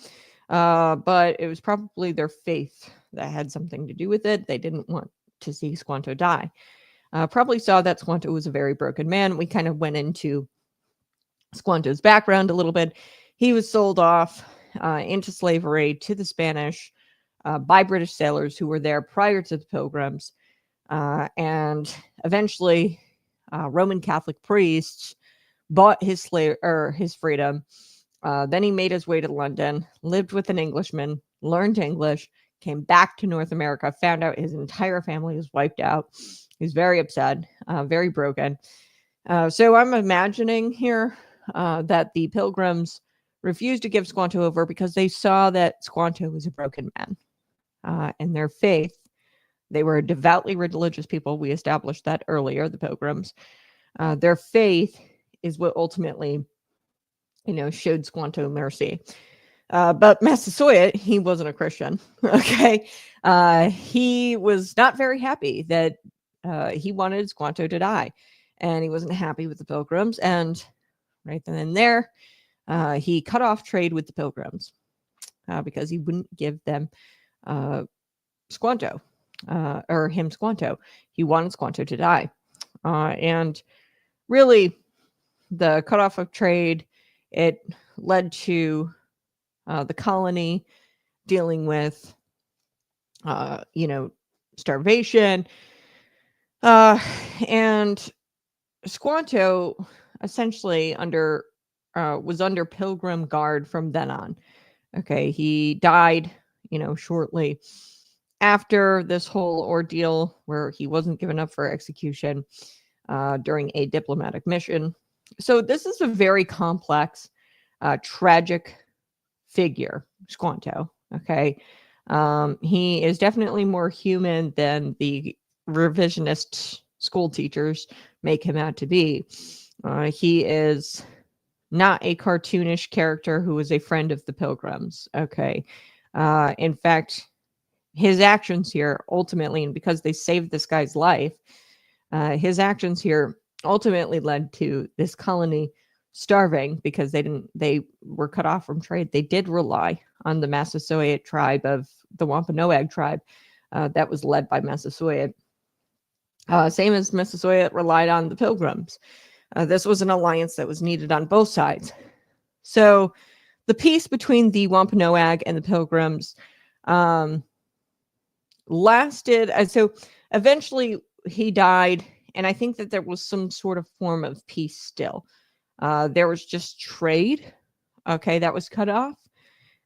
but it was probably their faith that had something to do with it. They didn't want to see Squanto die. Probably saw that Squanto was a very broken man. We kind of went into Squanto's background a little bit. He was sold off into slavery to the Spanish by British sailors who were there prior to the Pilgrims. And eventually, Roman Catholic priests bought his freedom. Then he made his way to London, lived with an Englishman, learned English, came back to North America, found out his entire family was wiped out. He was very upset, very broken. So I'm imagining here that the Pilgrims refused to give Squanto over because they saw that Squanto was a broken man. And their faith, they were devoutly religious people. We established that earlier, the Pilgrims. Their faith is what ultimately showed Squanto mercy. But Massasoit, he wasn't a Christian. Okay. He was not very happy that he wanted Squanto to die. And he wasn't happy with the Pilgrims. And right then and there, he cut off trade with the Pilgrims because he wouldn't give them Squanto, or him Squanto. He wanted Squanto to die. And really, the cutoff of trade, it led to the colony dealing with, starvation. And Squanto essentially was under Pilgrim guard from then on. Okay, he died, shortly after this whole ordeal where he wasn't given up for execution during a diplomatic mission. So this is a very complex, tragic figure, Squanto. Okay, he is definitely more human than the revisionist school teachers make him out to be. He is not a cartoonish character who is a friend of the Pilgrims. Okay, in fact, his actions here ultimately, and because they saved this guy's life, his actions here ultimately led to this colony starving because they were cut off from trade. They did rely on the Massasoit tribe of the Wampanoag tribe that was led by Massasoit. Same as Massasoit relied on the Pilgrims. This was an alliance that was needed on both sides. So the peace between the Wampanoag and the Pilgrims lasted. So eventually he died, and I think that there was some sort of form of peace still. There was just trade, okay, that was cut off.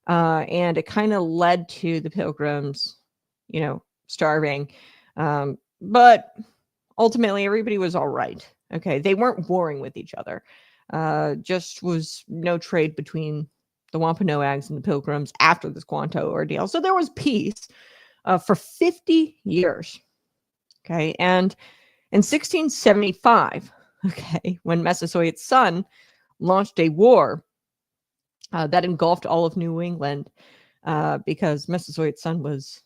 And it kind of led to the Pilgrims, starving. But ultimately, everybody was all right. Okay, they weren't warring with each other. Just was no trade between the Wampanoags and the Pilgrims after the Squanto ordeal. So there was peace for 50 years. Okay, and in 1675, okay, when Massasoit's son launched a war that engulfed all of New England because Massasoit's son was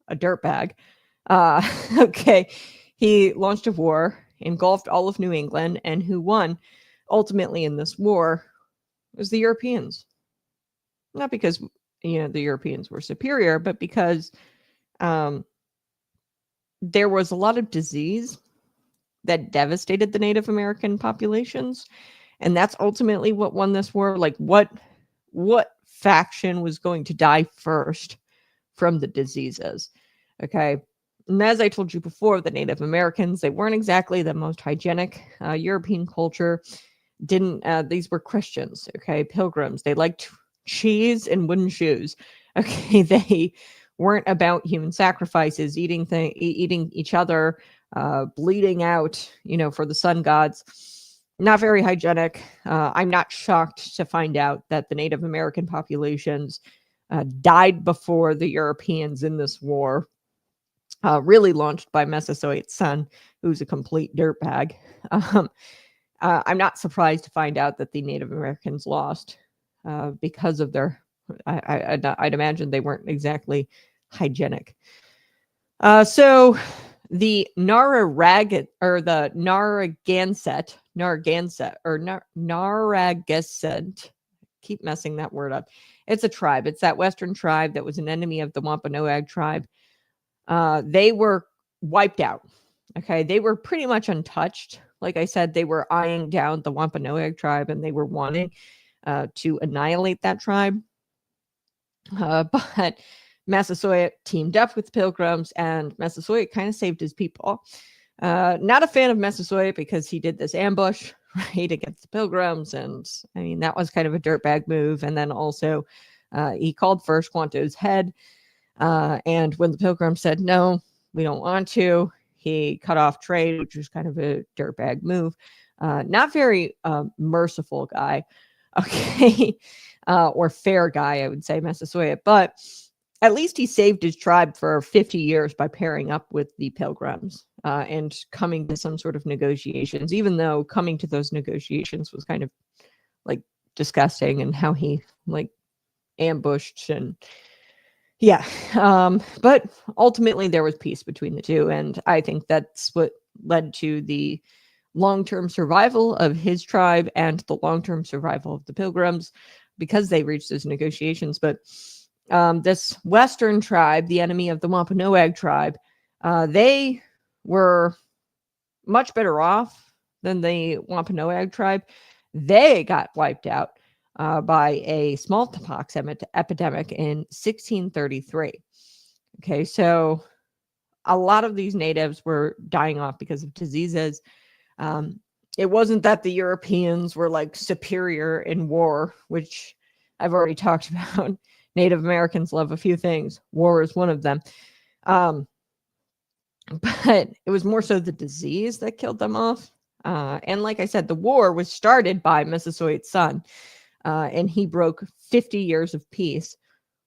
a dirtbag. Okay, he launched a war, engulfed all of New England, and who won ultimately in this war was the Europeans. Not because the Europeans were superior, but because there was a lot of disease that devastated the Native American populations, and that's ultimately what won this war. Like what faction was going to die first from the diseases? Okay. And as I told you before, the Native Americans, they weren't exactly the most hygienic. European culture didn't, these were Christians, okay, Pilgrims. They liked cheese and wooden shoes. Okay, they weren't about human sacrifices, eating each other, bleeding out, for the sun gods. Not very hygienic. I'm not shocked to find out that the Native American populations died before the Europeans in this war. Really launched by Massasoit's son, who's a complete dirtbag. I'm not surprised to find out that the Native Americans lost because of their. I'd imagine they weren't exactly hygienic. So the Narragansett, keep messing that word up. It's a tribe. It's that western tribe that was an enemy of the Wampanoag tribe. They were wiped out. Okay, they were pretty much untouched. Like I said, they were eyeing down the Wampanoag tribe, and they were wanting to annihilate that tribe. But Massasoit teamed up with Pilgrims, and Massasoit kind of saved his people. Not a fan of Massasoit because he did this ambush, right, against the Pilgrims, and I mean that was kind of a dirtbag move. And then also, he called for Squanto's head. And when the Pilgrims said, no, we don't want to, he cut off trade, which was kind of a dirtbag move. Not very merciful guy, okay, or fair guy, I would say, Massasoit. But at least he saved his tribe for 50 years by pairing up with the Pilgrims and coming to some sort of negotiations, even though coming to those negotiations was kind of like disgusting, and how he like ambushed and but ultimately there was peace between the two, and I think that's what led to the long-term survival of his tribe and the long-term survival of the Pilgrims, because they reached those negotiations. But this Western tribe, the enemy of the Wampanoag tribe, they were much better off than the Wampanoag tribe. They got wiped out by a smallpox epidemic in 1633. Okay, so a lot of these natives were dying off because of diseases. It wasn't that the Europeans were like superior in war, which I've already talked about. Native Americans love a few things. War is one of them. But it was more so the disease that killed them off. And like I said, the war was started by Massasoit's son, and he broke 50 years of peace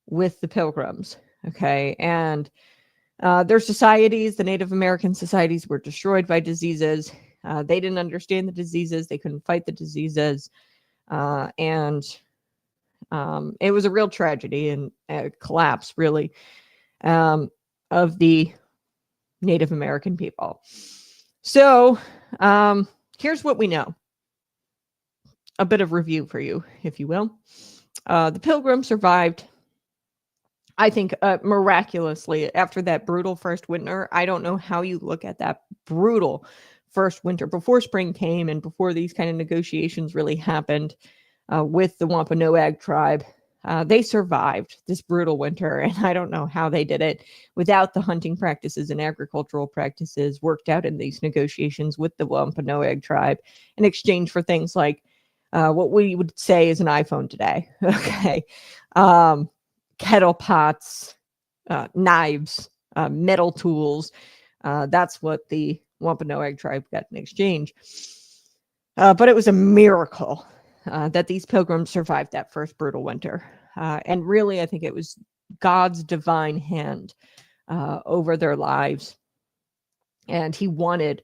with the Pilgrims. Okay, and their societies, the Native American societies, were destroyed by diseases. They didn't understand the diseases. They couldn't fight the diseases. And it was a real tragedy and a collapse, really, of the Native American people. So here's what we know. A bit of review for you, if you will. The Pilgrims survived, I think, miraculously after that brutal first winter. I don't know how you look at that brutal first winter before spring came and before these kind of negotiations really happened with the Wampanoag tribe. They survived this brutal winter, and I don't know how they did it without the hunting practices and agricultural practices worked out in these negotiations with the Wampanoag tribe in exchange for things like what we would say is an iPhone today. Okay. Kettle pots, knives, metal tools. That's what the Wampanoag tribe got in exchange. But it was a miracle that these Pilgrims survived that first brutal winter. And really, I think it was God's divine hand over their lives. And he wanted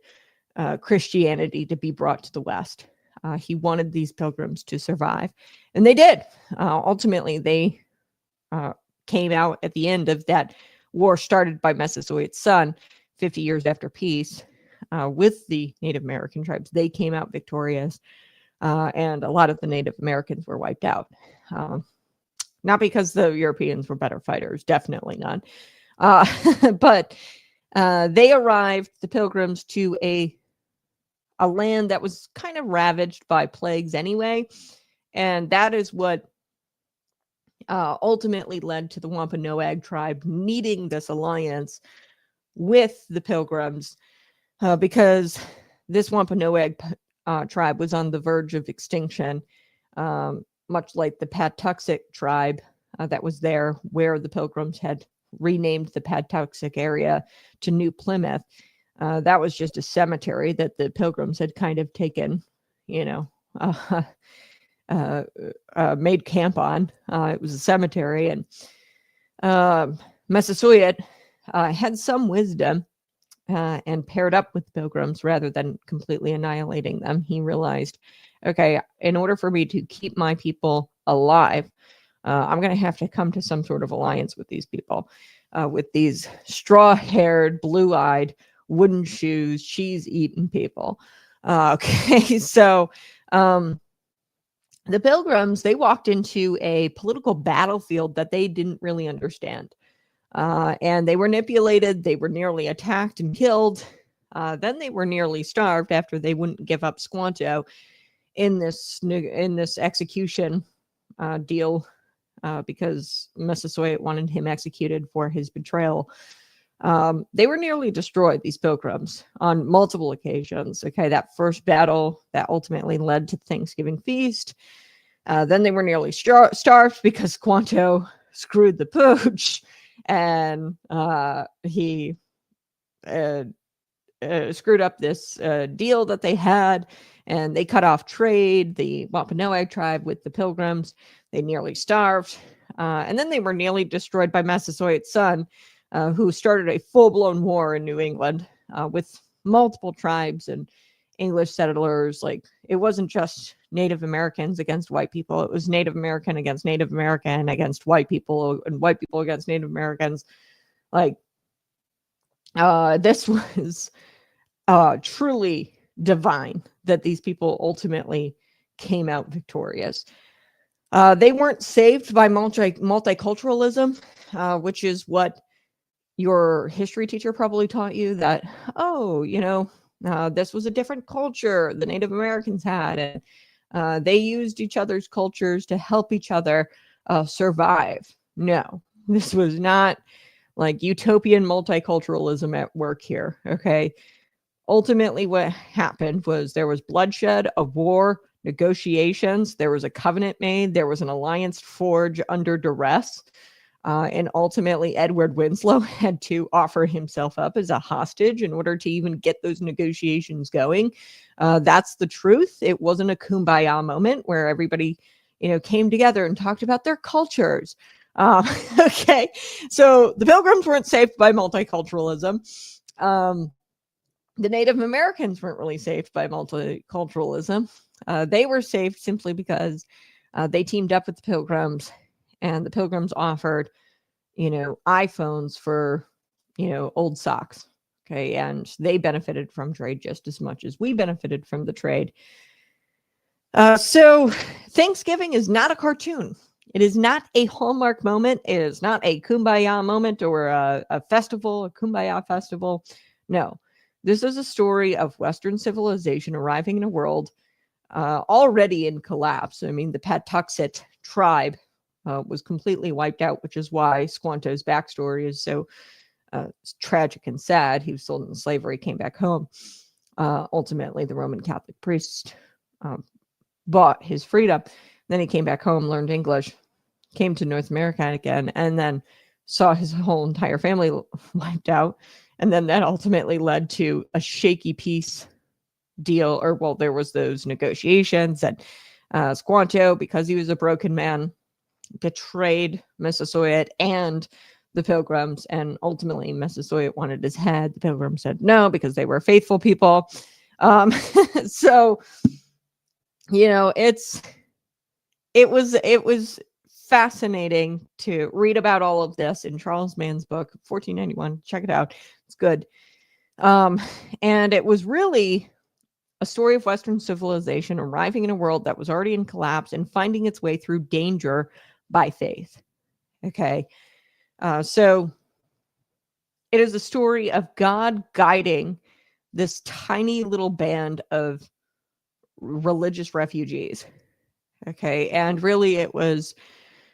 Christianity to be brought to the West. He wanted these Pilgrims to survive. And they did. Ultimately, they came out at the end of that war started by Massasoit's son 50 years after peace with the Native American tribes. They came out victorious, and a lot of the Native Americans were wiped out. Not because the Europeans were better fighters, definitely not. But they arrived, the Pilgrims, to a land that was kind of ravaged by plagues anyway. And that is what ultimately led to the Wampanoag tribe needing this alliance with the Pilgrims, because this Wampanoag tribe was on the verge of extinction, much like the Patuxet tribe that was there, where the Pilgrims had renamed the Patuxet area to New Plymouth. That was just a cemetery that the Pilgrims had kind of taken, made camp on. It was a cemetery, and Massasoit had some wisdom and paired up with the Pilgrims rather than completely annihilating them. He realized, okay, in order for me to keep my people alive, I'm going to have to come to some sort of alliance with these people, with these straw-haired, blue-eyed, wooden shoes, cheese-eating people. Okay, so the Pilgrims, they walked into a political battlefield that they didn't really understand. And they were manipulated. They were nearly attacked and killed. Then they were nearly starved after they wouldn't give up Squanto in this execution deal, because Massasoit wanted him executed for his betrayal. They were nearly destroyed, these Pilgrims, on multiple occasions. Okay, that first battle that ultimately led to the Thanksgiving feast. Then they were nearly starved because Squanto screwed the pooch, and he screwed up this deal that they had, and they cut off trade, the Wampanoag tribe, with the Pilgrims. They nearly starved, and then they were nearly destroyed by Massasoit's son, who started a full-blown war in New England with multiple tribes and English settlers. Like, it wasn't just Native Americans against white people. It was Native American against Native American against white people, and white people against Native Americans. Like, this was truly divine that these people ultimately came out victorious. They weren't saved by multiculturalism, which is what your history teacher probably taught you, that, oh, this was a different culture the Native Americans had, and they used each other's cultures to help each other survive. No, this was not like utopian multiculturalism at work here. Okay. Ultimately, what happened was there was bloodshed, a war, negotiations. There was a covenant made. There was an alliance forged under duress. And ultimately, Edward Winslow had to offer himself up as a hostage in order to even get those negotiations going. That's the truth. It wasn't a kumbaya moment where everybody, came together and talked about their cultures. Okay, so the Pilgrims weren't saved by multiculturalism. The Native Americans weren't really saved by multiculturalism. They were saved simply because they teamed up with the Pilgrims, and the Pilgrims offered, iPhones for, old socks. Okay. And they benefited from trade just as much as we benefited from the trade. So Thanksgiving is not a cartoon. It is not a Hallmark moment. It is not a kumbaya moment or a festival, a kumbaya festival. No, this is a story of Western civilization arriving in a world already in collapse. I mean, the Patuxet tribe was completely wiped out, which is why Squanto's backstory is so tragic and sad. He was sold into slavery, came back home. Ultimately, the Roman Catholic priest bought his freedom. Then he came back home, learned English, came to North America again, and then saw his whole entire family wiped out. And then that ultimately led to a shaky peace deal, or, well, there was those negotiations, and Squanto, because he was a broken man, betrayed Massasoit and the Pilgrims, and ultimately Massasoit wanted his head. The Pilgrims said no because they were faithful people. So, it was fascinating to read about all of this in Charles Mann's book, 1491. Check it out. It's good. And it was really a story of Western civilization arriving in a world that was already in collapse and finding its way through danger by faith. Okay. So it is a story of God guiding this tiny little band of religious refugees. Okay. And really, it was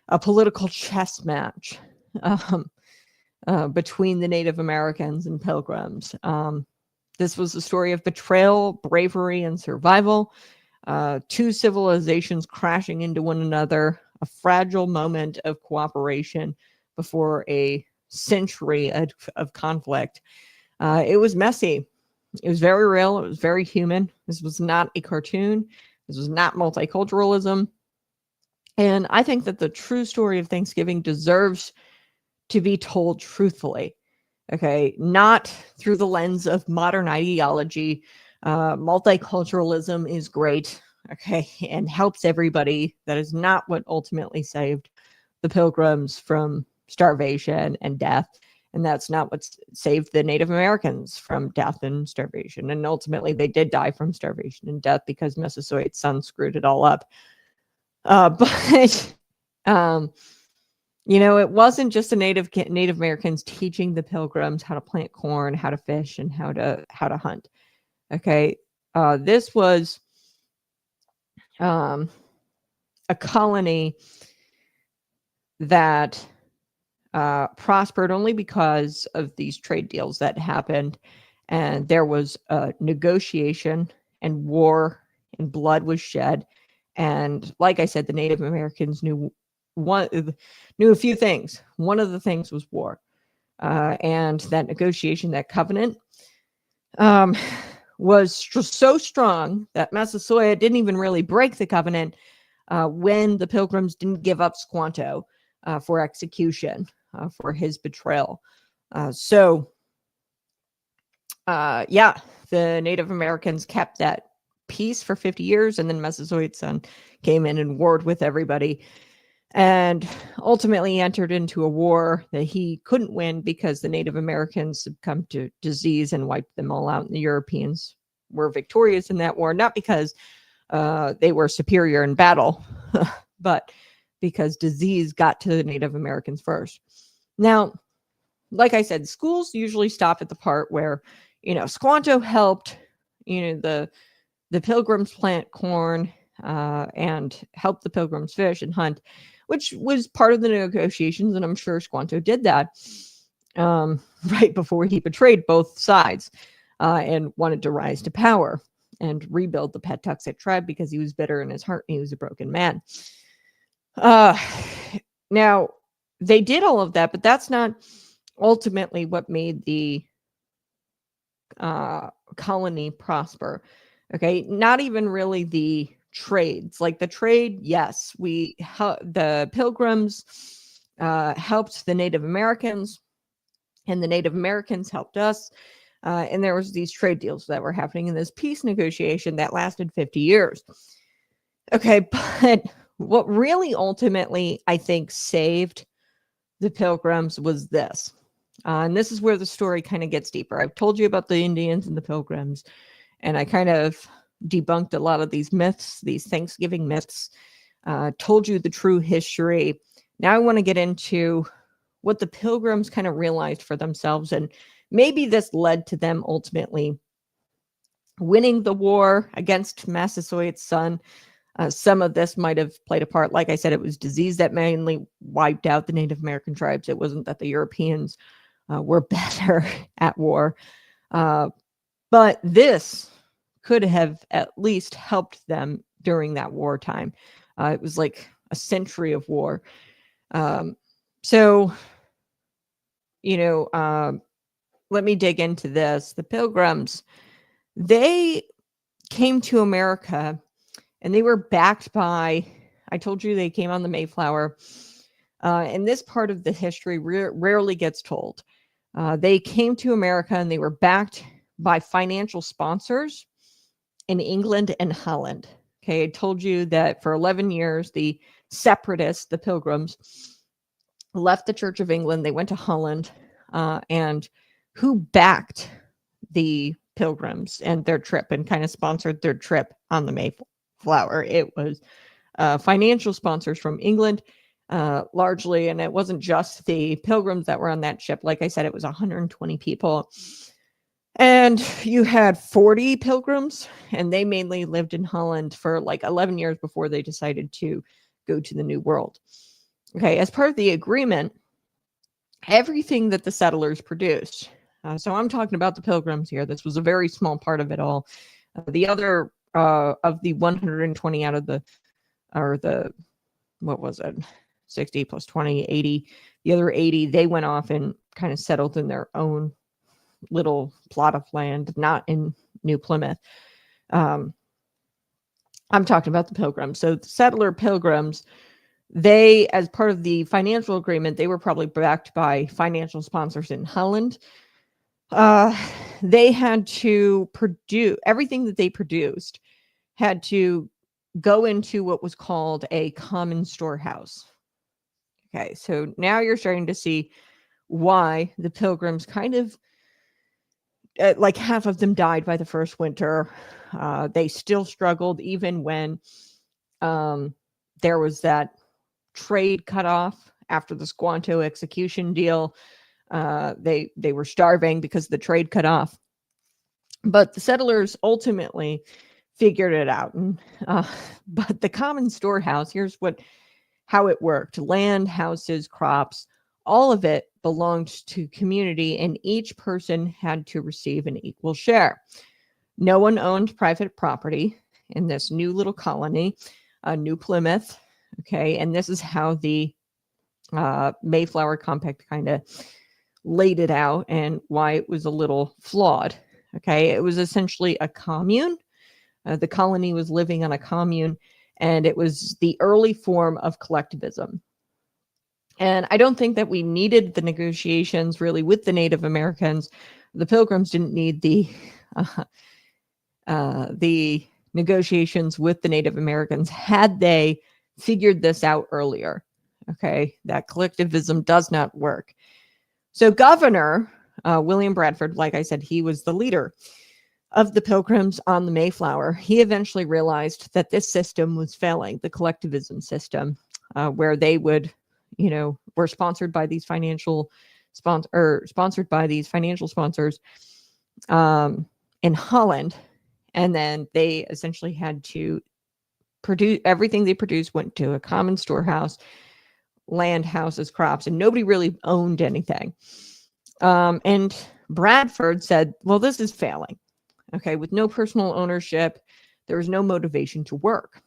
a political chess match between the Native Americans and Pilgrims. This was a story of betrayal, bravery, and survival. Two civilizations crashing into one another, a fragile moment of cooperation before a century of conflict. It was messy. It was very real. It was very human. This was not a cartoon. This was not multiculturalism. And I think that the true story of Thanksgiving deserves to be told truthfully. Okay, not through the lens of modern ideology. Multiculturalism is great, okay, and helps everybody. That is not what ultimately saved the Pilgrims from starvation and death. And that's not what saved the Native Americans from death and starvation. And ultimately, they did die from starvation and death because Massasoit's son screwed it all up. But it wasn't just the Native Americans teaching the Pilgrims how to plant corn, how to fish, and how to hunt. Okay, this was a colony that prospered only because of these trade deals that happened, and there was a negotiation and war, and blood was shed. And like I said, the Native Americans knew a few things. One of the things was war, and that negotiation, that covenant, was so strong that Massasoit didn't even really break the covenant when the Pilgrims didn't give up Squanto for execution for his betrayal. The Native Americans kept that peace for 50 years, and then Massasoit's son came in and warred with everybody, and ultimately entered into a war that he couldn't win because the Native Americans succumbed to disease and wiped them all out, and the Europeans were victorious in that war, not because they were superior in battle, but because disease got to the Native Americans first. Now, like I said, schools usually stop at the part where, Squanto helped, the Pilgrims plant corn and help the Pilgrims fish and hunt, which was part of the negotiations, and I'm sure Squanto did that right before he betrayed both sides and wanted to rise to power and rebuild the Patuxet tribe because he was bitter in his heart and he was a broken man. Now, they did all of that, but that's not ultimately what made the colony prosper. Okay, not even really the trades. Like the trade, yes, the Pilgrims helped the Native Americans, and the Native Americans helped us. And there was these trade deals that were happening in this peace negotiation that lasted 50 years. Okay, but what really ultimately, I think, saved the Pilgrims was this. And this is where the story kind of gets deeper. I've told you about the Indians and the Pilgrims, and I kind of debunked a lot of these myths, these Thanksgiving myths, told you the true history. Now I want to get into what the Pilgrims kind of realized for themselves, and maybe this led to them ultimately winning the war against Massasoit's son. Some of this might have played a part. Like I said, it was disease that mainly wiped out the Native American tribes. It wasn't that the Europeans were better at war. But this could have at least helped them during that wartime. It was like a century of war. So, let me dig into this. The Pilgrims, they came to America and they were backed by, I told you they came on the Mayflower. And this part of the history rarely gets told. They came to America and they were backed by financial sponsors in England and Holland. Okay, I told you that for 11 years, the separatists, the Pilgrims, left the Church of England. They went to Holland, and who backed the Pilgrims and their trip and kind of sponsored their trip on the Mayflower? It was financial sponsors from England, largely, and it wasn't just the Pilgrims that were on that ship. Like I said, it was 120 people. And you had 40 Pilgrims, and they mainly lived in Holland for like 11 years before they decided to go to the New World. Okay, as part of the agreement, everything that the settlers produced. So I'm talking about the Pilgrims here. This was a very small part of it all. The other of the 120 out of what was it? 60 plus 20, 80. The other 80, they went off and kind of settled in their own little plot of land, not in New Plymouth. I'm talking about the Pilgrims. So the settler Pilgrims, they, as part of the financial agreement, they were probably backed by financial sponsors in Holland. They had to produce everything that they produced had to go into what was called a common storehouse. Okay, so now you're starting to see why the Pilgrims kind of like half of them died by the first winter. They still struggled even when there was that trade cut off after the Squanto execution deal. They were starving because the trade cut off. But the settlers ultimately figured it out. And, but the common storehouse, here's how it worked. Land, houses, crops, all of it belonged to community, and each person had to receive an equal share. No one owned private property in this new little colony, New Plymouth. Okay, and this is how the Mayflower Compact kind of laid it out and why it was a little flawed. Okay, it was essentially a commune. The colony was living on a commune, and it was the early form of collectivism. And I don't think that we needed the negotiations really with the Native Americans. The Pilgrims didn't need the negotiations with the Native Americans had they figured this out earlier. Okay, that collectivism does not work. So Governor William Bradford, like I said, he was the leader of the Pilgrims on the Mayflower. He eventually realized that this system was failing, the collectivism system, where they would, were sponsored by these sponsored by these financial sponsors in Holland, and then they essentially had to produce everything they produced went to a common storehouse, land, houses, crops, and nobody really owned anything. And Bradford said, well, this is failing. Okay, with no personal ownership, there was no motivation to work.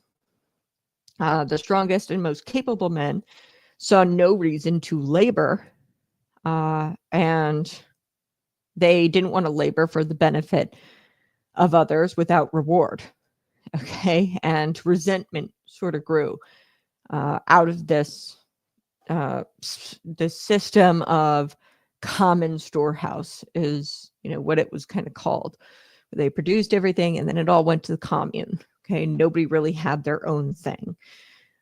The strongest and most capable men saw no reason to labor, and they didn't want to labor for the benefit of others without reward. Okay, and resentment sort of grew out of this system of common storehouse is, what it was kind of called. They produced everything and then it all went to the commune. Okay, nobody really had their own thing.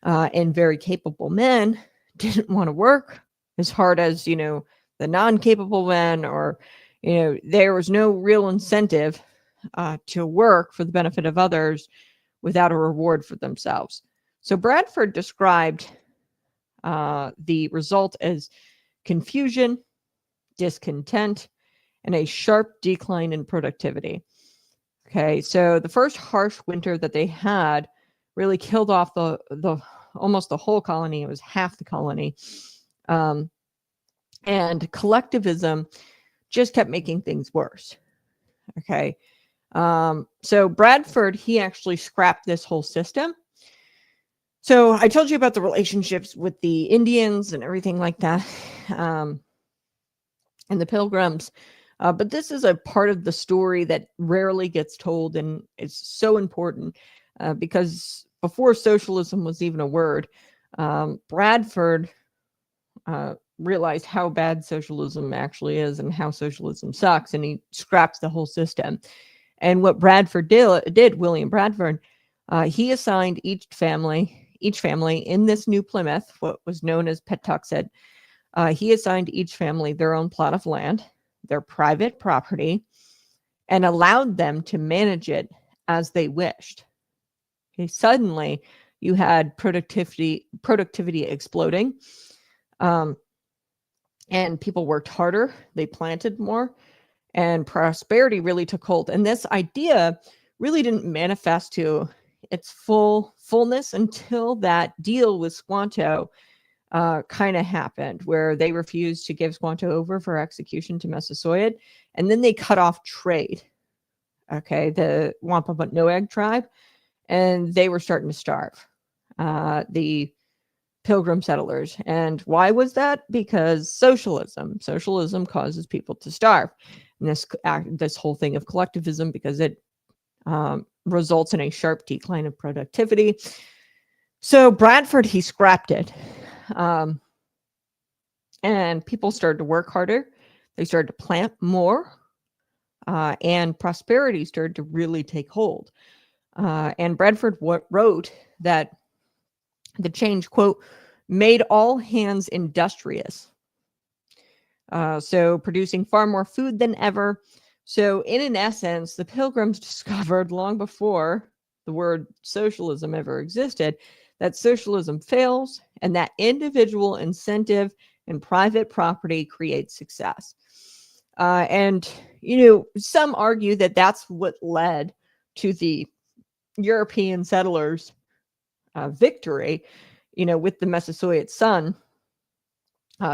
And very capable men didn't want to work as hard as, the non-capable men, or, there was no real incentive to work for the benefit of others without a reward for themselves. So Bradford described the result as confusion, discontent, and a sharp decline in productivity. Okay, so the first harsh winter that they had really killed off the almost the whole colony. It was half the colony. And collectivism just kept making things worse. Okay. So Bradford, he actually scrapped this whole system. So I told you about the relationships with the Indians and everything like that, and the Pilgrims. But this is a part of the story that rarely gets told, and it's so important because before socialism was even a word, Bradford realized how bad socialism actually is and how socialism sucks, and he scraps the whole system. And what Bradford did, William Bradford, he assigned each family in this New Plymouth, what was known as Pawtuxet, he assigned each family their own plot of land, their private property, and allowed them to manage it as they wished. Okay, suddenly, you had productivity exploding, and people worked harder, they planted more, and prosperity really took hold. And this idea really didn't manifest to its fullness until that deal with Squanto kind of happened, where they refused to give Squanto over for execution to Massasoit, and then they cut off trade. Okay, the Wampanoag tribe, and they were starting to starve. The Pilgrim settlers. And why was that? Because socialism causes people to starve. And this whole thing of collectivism, because it results in a sharp decline of productivity. So Bradford, he scrapped it. And people started to work harder. They started to plant more. And prosperity started to really take hold. And Bradford wrote that the change, quote, made all hands industrious. So producing far more food than ever. So in essence, the Pilgrims discovered long before the word socialism ever existed that socialism fails and that individual incentive and private property creates success. And, some argue that that's what led to the European settlers' victory, with the Massasoit son.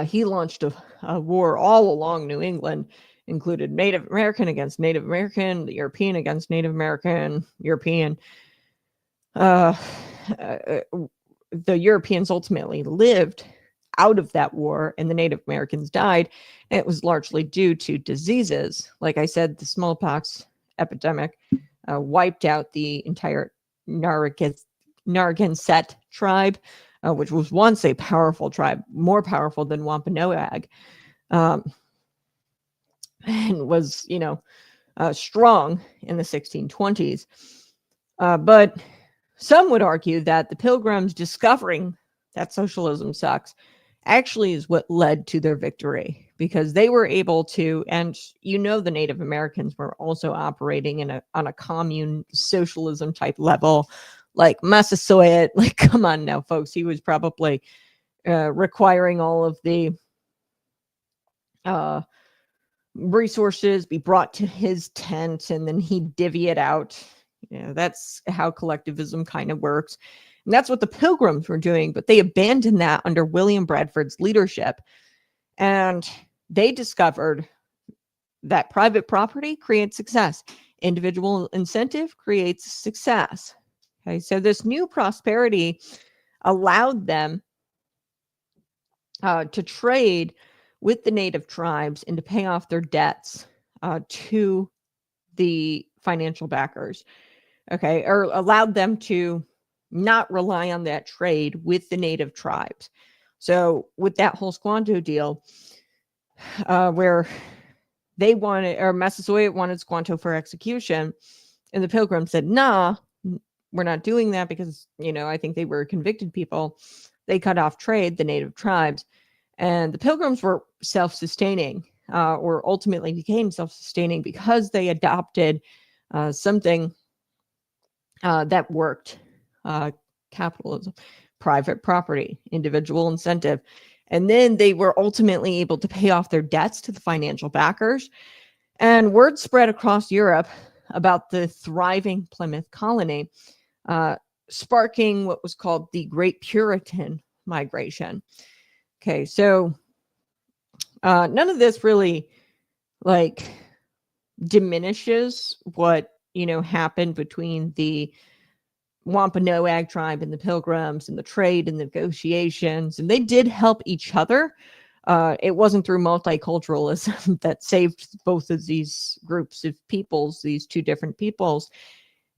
He launched a war all along New England, included Native American against Native American, the European against Native American, European. The Europeans ultimately lived out of that war, and the Native Americans died. And it was largely due to diseases. Like I said, the smallpox epidemic wiped out the entire Narragansett tribe, which was once a powerful tribe, more powerful than Wampanoag, and was, strong in the 1620s. But some would argue that the Pilgrims discovering that socialism sucks actually is what led to their victory, because they were able to, and the Native Americans were also operating on a commune socialism type level, like Massasoit. Like, come on now, folks, he was probably requiring all of the resources be brought to his tent, and then he'd divvy it out. That's how collectivism kind of works. And that's what the Pilgrims were doing, but they abandoned that under William Bradford's leadership. And they discovered that private property creates success. Individual incentive creates success. Okay, so this new prosperity allowed them to trade with the native tribes and to pay off their debts to the financial backers. Okay, or allowed them to not rely on that trade with the native tribes. So with that whole Squanto deal, where they wanted, or Massasoit wanted Squanto for execution, and the Pilgrims said, nah, we're not doing that, because, I think they were convicted people. They cut off trade, the native tribes, and the Pilgrims were self-sustaining, or ultimately became self-sustaining, because they adopted something that worked. Capitalism, private property, individual incentive. And then they were ultimately able to pay off their debts to the financial backers. And word spread across Europe about the thriving Plymouth colony, sparking what was called the Great Puritan Migration. Okay, so none of this really diminishes what happened between the Wampanoag tribe and the Pilgrims, and the trade and the negotiations, and they did help each other. It wasn't through multiculturalism that saved both of these groups of peoples, these two different peoples.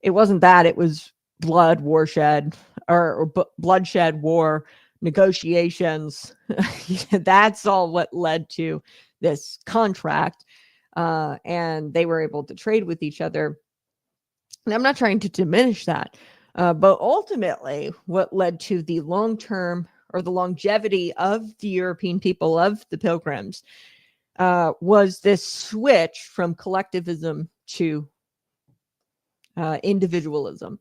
It wasn't that. It was bloodshed, war, negotiations. That's all what led to this contract, and they were able to trade with each other. And I'm not trying to diminish that. But ultimately, what led to the long-term, or the longevity of the European people, of the Pilgrims, was this switch from collectivism to individualism.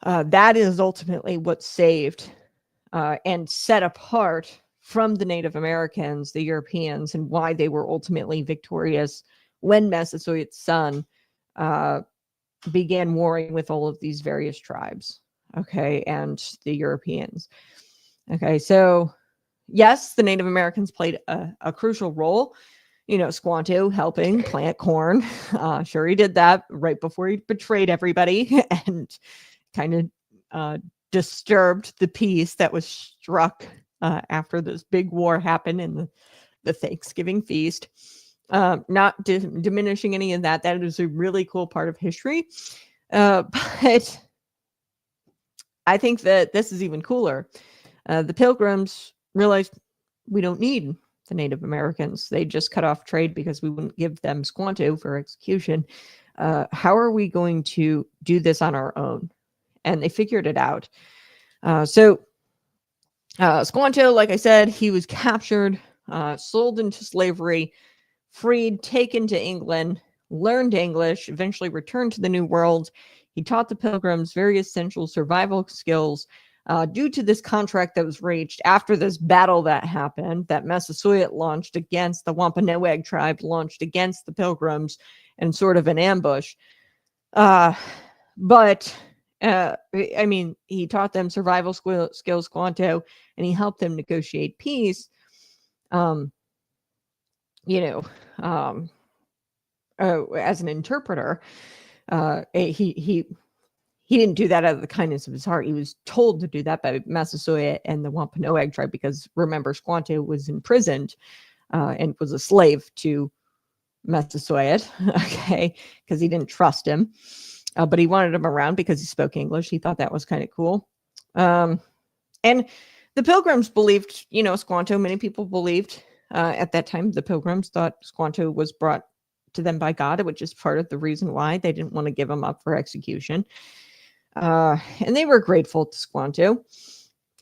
That is ultimately what saved and set apart from the Native Americans, the Europeans, and why they were ultimately victorious when Massasoit's son began warring with all of these various tribes, okay, and the Europeans. Okay, so yes, the Native Americans played a crucial role. Squanto helping plant corn. Sure, he did that right before he betrayed everybody and kind of disturbed the peace that was struck after this big war happened in the Thanksgiving feast. Not diminishing any of that. That is a really cool part of history. But I think that this is even cooler. The Pilgrims realized we don't need the Native Americans. They just cut off trade because we wouldn't give them Squanto for execution. How are we going to do this on our own? And they figured it out. So Squanto, like I said, he was captured, sold into slavery, freed, taken to England, learned English, eventually returned to the New World. He taught the Pilgrims very essential survival skills due to this contract that was reached after this battle that happened, that Massasoit launched against the Wampanoag tribe, launched against the Pilgrims, and sort of an ambush. But he taught them survival skills, Squanto, and he helped them negotiate peace. As an interpreter, he didn't do that out of the kindness of his heart. He was told to do that by Massasoit and the Wampanoag tribe, because remember, Squanto was imprisoned and was a slave to Massasoit, okay, because he didn't trust him. But he wanted him around because he spoke English. He thought that was kind of cool. And the Pilgrims believed, Squanto, many people believed at that time, the Pilgrims thought Squanto was brought to them by God, which is part of the reason why they didn't want to give him up for execution. And they were grateful to Squanto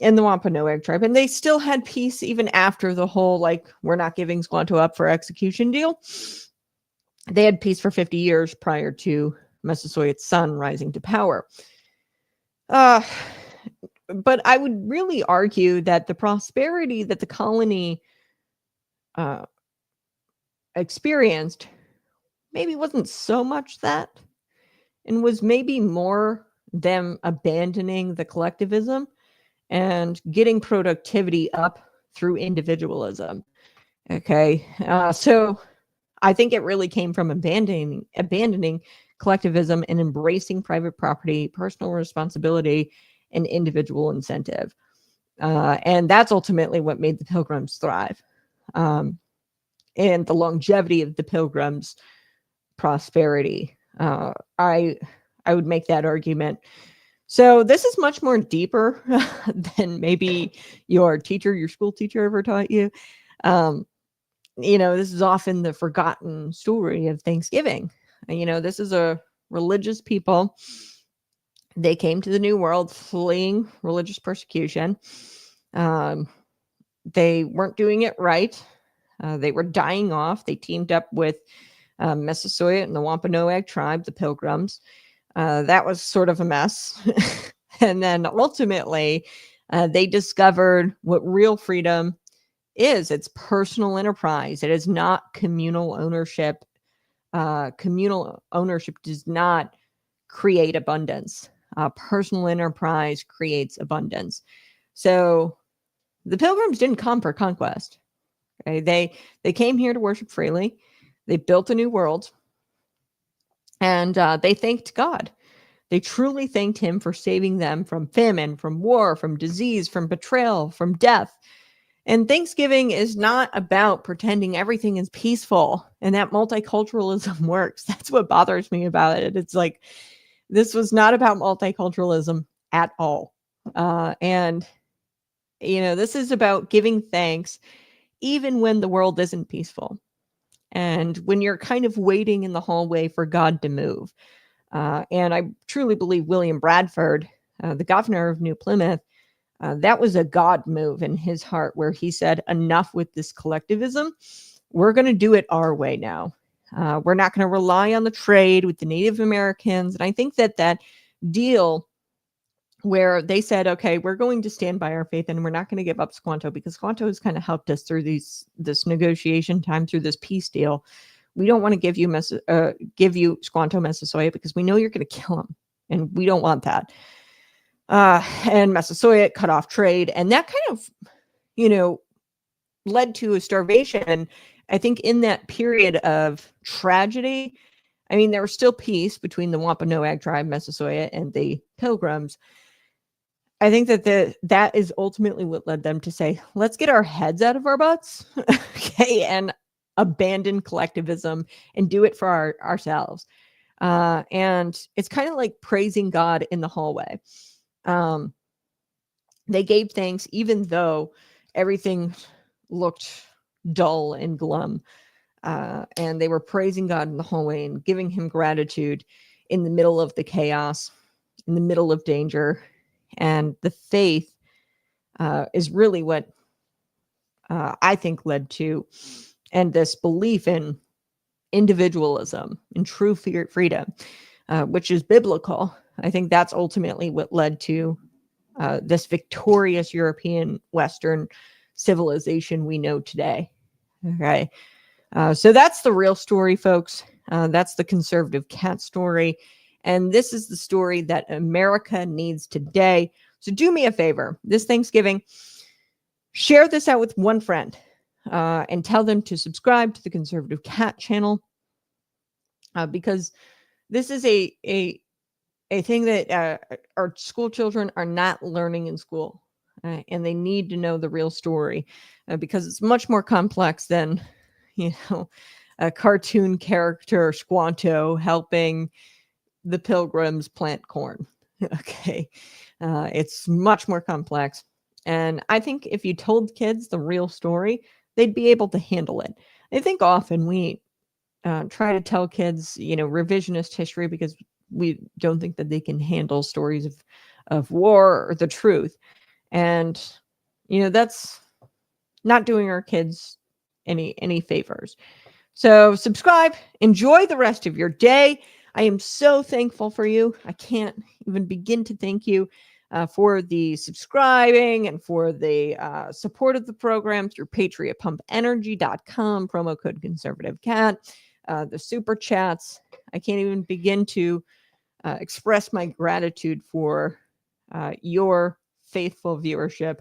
and the Wampanoag tribe, and they still had peace even after the whole, like, we're not giving Squanto up for execution deal. They had peace for 50 years prior to Massasoit's son rising to power. But I would really argue that the prosperity that the colony experienced maybe wasn't so much that, and was maybe more them abandoning the collectivism and getting productivity up through individualism. Okay. So I think it really came from abandoning collectivism and embracing private property, personal responsibility, and individual incentive. And that's ultimately what made the Pilgrims thrive. And the longevity of the Pilgrims' prosperity. I would make that argument. So this is much more deeper than maybe your school teacher ever taught you. This is often the forgotten story of Thanksgiving. This is a religious people. They came to the New World fleeing religious persecution. They weren't doing it right. They were dying off. They teamed up with Massasoit and the Wampanoag tribe, the Pilgrims. That was sort of a mess. And then ultimately, they discovered what real freedom is. It's personal enterprise. It is not communal ownership. Communal ownership does not create abundance. Personal enterprise creates abundance. So the Pilgrims didn't come for conquest. Okay? They came here to worship freely. They built a new world. And they thanked God. They truly thanked him for saving them from famine, from war, from disease, from betrayal, from death. And Thanksgiving is not about pretending everything is peaceful and that multiculturalism works. That's what bothers me about it. It's like, this was not about multiculturalism at all. And this is about giving thanks even when the world isn't peaceful. And when you're kind of waiting in the hallway for God to move. And I truly believe William Bradford, the governor of New Plymouth, that was a God move in his heart, where he said, enough with this collectivism. We're going to do it our way now. We're not going to rely on the trade with the Native Americans. And I think that deal where they said, okay, we're going to stand by our faith and we're not going to give up Squanto, because Squanto has kind of helped us through this negotiation time, through this peace deal. We don't want to give you Squanto Massasoit because we know you're going to kill him, and we don't want that. And Massasoit cut off trade, and that kind of, led to a starvation. And I think in that period of tragedy, I mean, there was still peace between the Wampanoag tribe, Massasoit, and the Pilgrims. I think that is ultimately what led them to say, let's get our heads out of our butts, okay, and abandon collectivism and do it for ourselves. And it's kind of like praising God in the hallway. They gave thanks even though everything looked dull and glum. And they were praising God in the hallway and giving him gratitude in the middle of the chaos, in the middle of danger. And the faith is really what I think led to, and this belief in individualism and true freedom, which is biblical. I think that's ultimately what led to this victorious European Western civilization we know today. Okay. So that's the real story, folks. That's the conservative cat story. And this is the story that America needs today. So do me a favor this Thanksgiving, share this out with one friend and tell them to subscribe to the Conservative Cat channel, because this is a thing that our school children are not learning in school, and they need to know the real story, because it's much more complex than, a cartoon character Squanto helping the Pilgrims plant corn. Okay. It's much more complex. And I think if you told kids the real story, they'd be able to handle it. I think often we try to tell kids, revisionist history because we don't think that they can handle stories of war or the truth. And, that's not doing our kids any favors. So subscribe, enjoy the rest of your day. I am so thankful for you. I can't even begin to thank you for the subscribing and for the support of the program through patriotpumpenergy.com, promo code conservative cat, the super chats. I can't even begin to express my gratitude for your faithful viewership.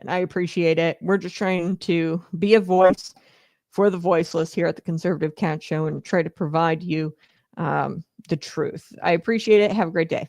And I appreciate it. We're just trying to be a voice for the voiceless here at the Conservative Cat Show and try to provide you the truth. I appreciate it. Have a great day.